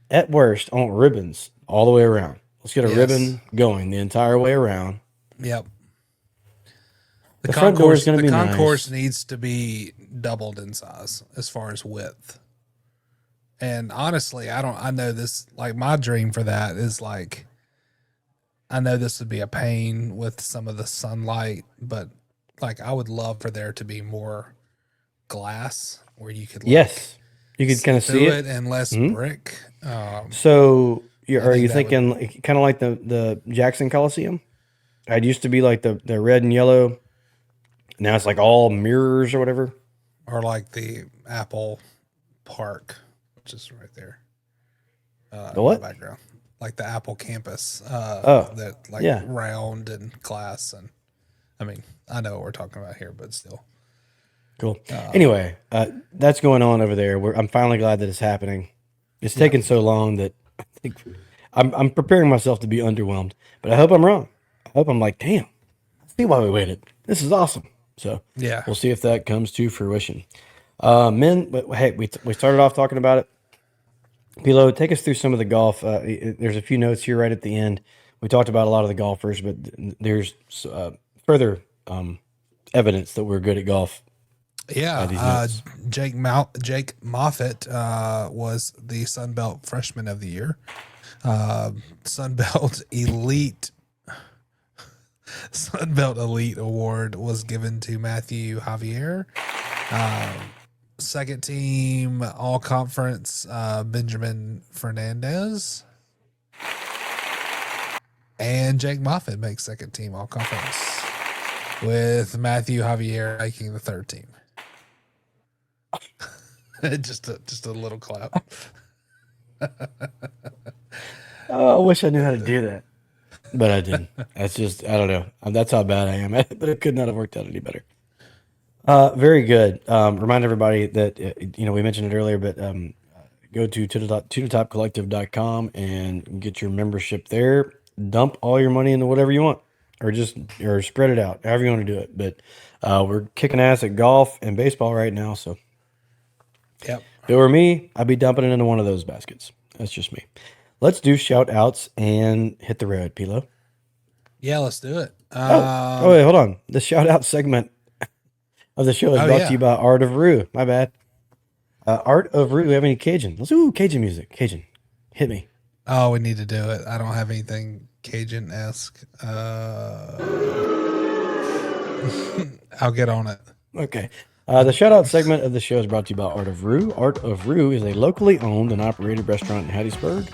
At worst, I want ribbons all the way around. Let's get a Yes. ribbon going the entire way around. Yep. The front door is concourse, gonna the be concourse nice. needs to be doubled in size as far as width. And honestly, I know this, like, my dream for that is like, I know this would be a pain with some of the sunlight, but like, I would love for there to be more glass where you could, like, Yes, you could kind of through see it it. and less Mhm. brick. So, are think you that thinking kind of like the Jackson Coliseum? It used to be like the red and yellow. Now it's like all mirrors or whatever. Or like the Apple Park, which is right there. The In what? the background, like the Apple campus, Oh, that, like, yeah. round and glass, and I mean, I know what we're talking about here, but still, Cool. Anyway, that's going on over there. I'm finally glad that it's happening. It's taken so long that I think I'm preparing myself to be underwhelmed, but I hope I'm wrong. I hope I'm like, damn, I see why we waited. This is awesome. So yeah, we'll see if that comes to fruition. Men, but hey, we started off talking about it. Pilo, take us through some of the golf. There's a few notes here right at the end. We talked about a lot of the golfers, but there's further evidence that we're good at golf. These yeah. notes. Jake Moffitt was the Sun Belt Freshman of the Year. Sun Belt Elite Award was given to Matthew Javier. Second team All Conference, Benjamin Fernandez. And Jake Moffitt makes second team All Conference, with Matthew Javier making the third team. just a little clap. Oh, I wish I knew how to do that, but I didn't. That's just, I don't know. That's how bad I am at it, but it could not have worked out any better. Very good. Remind everybody that, we mentioned it earlier, but go to topcollective.com and get your membership there. Dump all your money into whatever you want, or spread it out, however you want to do it. But we're kicking ass at golf and baseball right now, so Yep. if it were me, I'd be dumping it into one of those baskets. That's just me. Let's do shout outs and hit the road, Pilo. Yeah, let's do it. Oh, wait, hold on. The shout out segment of the show is brought to you by Art of Rue. My bad. Art of Rue. Do we have any Cajun? Let's do Cajun music. Cajun. Hit me. Oh, we need to do it. I don't have anything Cajun-esque. I'll get on it. Okay. The shout out segment of the show is brought to you by Art of Rue. Art of Rue is a locally owned and operated restaurant in Hattiesburg,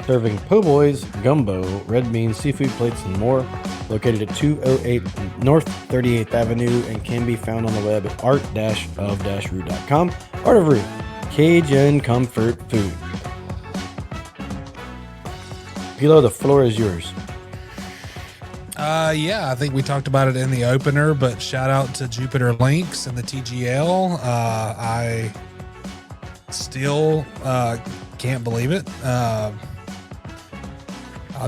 serving po' boys, gumbo, red beans, seafood plates, and more. Located at 208 North 38th Avenue and can be found on the web at art-of-rue.com. Art of Rue, Cajun comfort food. Pilo, the floor is yours. Yeah, I think we talked about it in the opener, but shout out to Jupiter Links and the TGL. I still can't believe it. I'll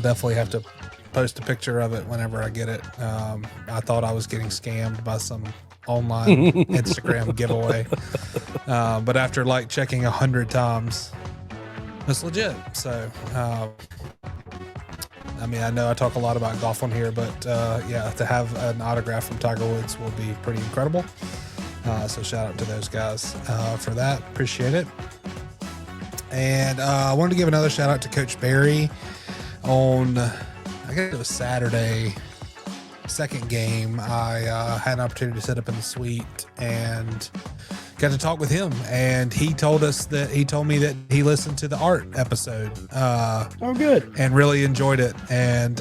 definitely have to post a picture of it whenever I get it. I thought I was getting scammed by some online Instagram giveaway, but after like checking 100 times, it's legit. So, I mean, I know I talk a lot about golf on here, but yeah, to have an autograph from Tiger Woods will be pretty incredible. So shout out to those guys for that. Appreciate it. And I wanted to give another shout out to Coach Barry on, I guess it was Saturday, second game. I had an opportunity to sit up in the suite and got to talk with him, and he told me that he listened to the art episode. Oh, good. And really enjoyed it. And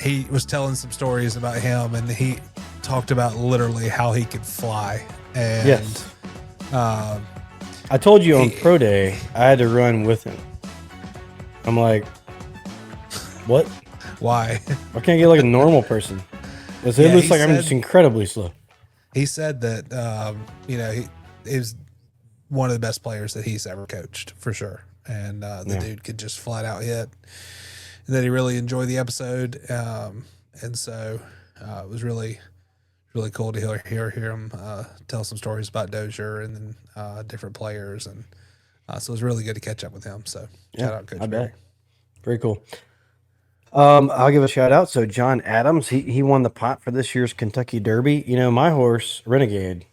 he was telling some stories about him, and he talked about literally how he could fly. And Yes. I told you on Pro Day, I had to run with him. I'm like, what? why? I can't get like a normal person. It Yeah, looks he like I'm said- just incredibly slow. He said that he is one of the best players that he's ever coached, for sure. And the dude could just flat out hit. And that he really enjoyed the episode. And so it was really cool to hear him tell some stories about Dozier and then different players. And so it was really good to catch up with him. So shout out Coach I Barry. bet. Very cool. I'll give a shout out. So John Adams, he won the pot for this year's Kentucky Derby. You know, my horse, Renegade,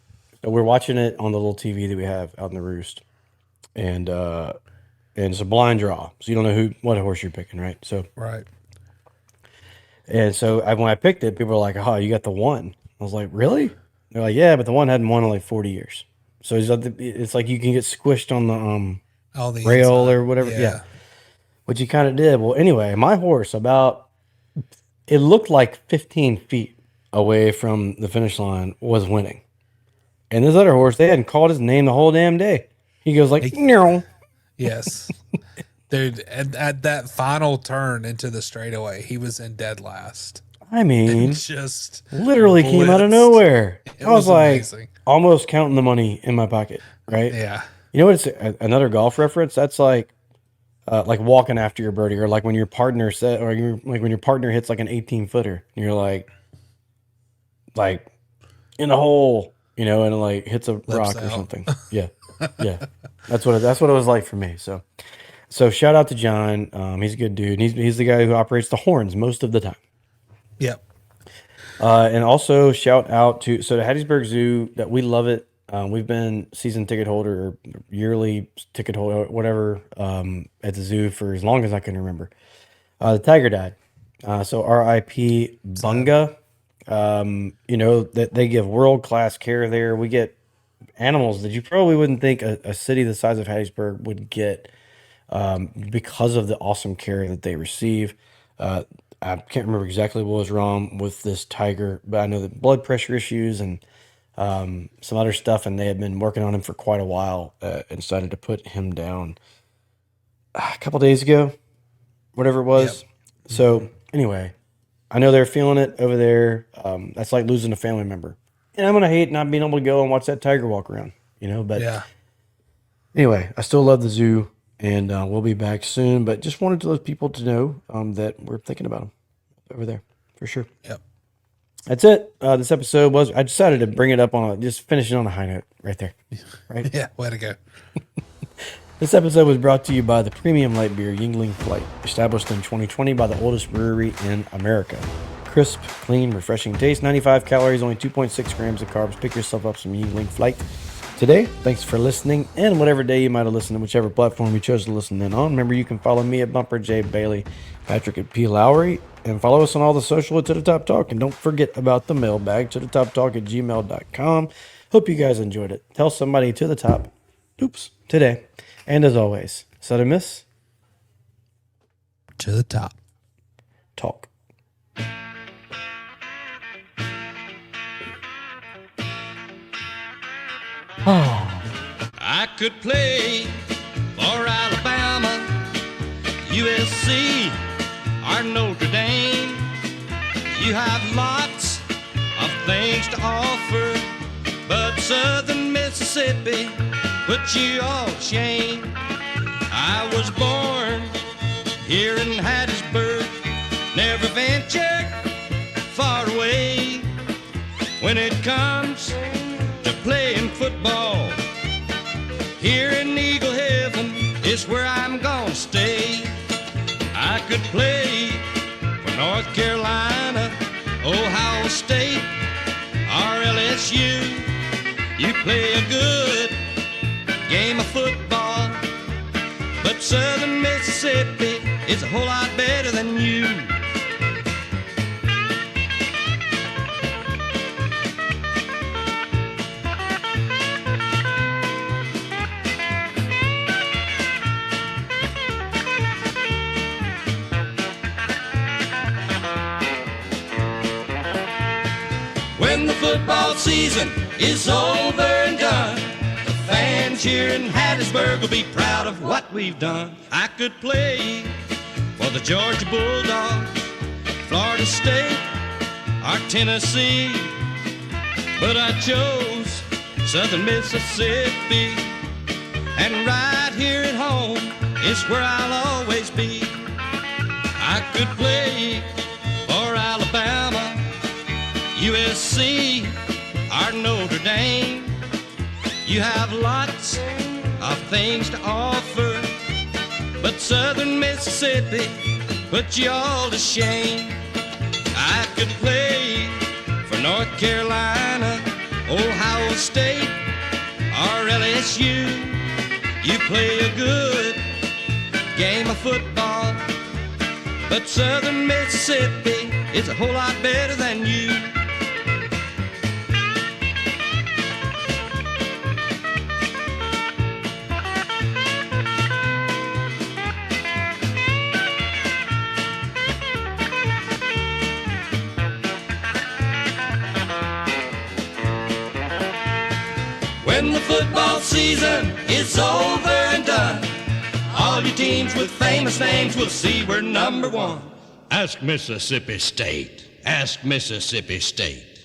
we're watching it on the little TV that we have out in the roost. And it's a blind draw. So you don't know what horse you're picking, right? So Right. and so when I picked it, people were like, "Oh, you got the one." I was like, "Really?" They're like, "Yeah, but the one hadn't won in like 40 years." So it's like you can get squished on the All the rail inside. or whatever. Yeah. Which you kind of did. Well, anyway, my horse it looked like 15 feet away from the finish line was winning. And this other horse, they hadn't called his name the whole damn day. He goes like, "No." Yes. Dude, at that final turn into the straightaway, he was in dead last. I mean, Just literally came out of blitzed. nowhere. It I was like amazing. almost counting the money in my pocket, right? Yeah. You know what? It's another golf reference. That's like walking after your birdie, or like when your partner like when your partner hits like an 18-footer, and you're like in a hole, you know, and it like hits a rock or out. something. Yeah, yeah. That's what it was like for me. So shout out to John. He's a good dude. He's the guy who operates the horns most of the time. Yep. And also shout out to the Hattiesburg Zoo. That we love it. We've been season ticket holder or yearly ticket holder, whatever, at the zoo for as long as I can remember. The tiger died. So R.I.P. Bunga. You know, that they give world-class care there. We get animals that you probably wouldn't think a city the size of Hattiesburg would get, because of the awesome care that they receive. I can't remember exactly what was wrong with this tiger, but I know that blood pressure issues and some other stuff, and they had been working on him for quite a while, and decided to put him down a couple days ago, whatever it was. Yep. So anyway, I know they're feeling it over there. That's like losing a family member, and I'm gonna hate not being able to go and watch that tiger walk around, you know. But Yeah. anyway, I still love the zoo, and we'll be back soon. But just wanted to let people to know that we're thinking about them over there for sure. Yep. That's it. This episode I decided to bring it up just finish it on a high note right there. Right. Yeah. Way to go. This episode was brought to you by the premium light beer Yingling Flight, established in 2020 by the oldest brewery in America. Crisp, clean, refreshing taste, 95 calories, only 2.6 grams of carbs. Pick yourself up some Yingling Flight today. Thanks for listening, and whatever day you might have listened to, whichever platform you chose to listen in on. Remember, you can follow me at Bumper J Bailey, Patrick at P Lowry, and follow us on all the social at To The Top Talk. And don't forget about the mailbag, to the top talk at gmail.com. Hope you guys enjoyed it. Tell somebody to the top. Oops. Today. And as always, Southern Miss, To the top. talk. I could play for Alabama, USC, or Notre Dame. You have lots of things to offer, but Southern Mississippi puts you all to shame. I was born here in Hattiesburg, never ventured far away. When it comes to playing football, here in Eagle Heaven is where I'm gonna stay. I could play for North Carolina, Ohio State, or LSU. You play a good game of football, but Southern Mississippi is a whole lot better than you. When the football season is over and done, the fans here in Hattiesburg will be proud of what we've done. I could play for the Georgia Bulldogs, Florida State, or Tennessee, but I chose Southern Mississippi, and right here at home is where I'll always be. I could play for Alabama, USC, or Notre Dame. You have lots of things to offer, but Southern Mississippi put you all to shame. I could play for North Carolina, Ohio State, or LSU. You play a good game of football, but Southern Mississippi is a whole lot better than you. When the football season is over and done, all your teams with famous names will see we're number one. Ask Mississippi State. Ask Mississippi State.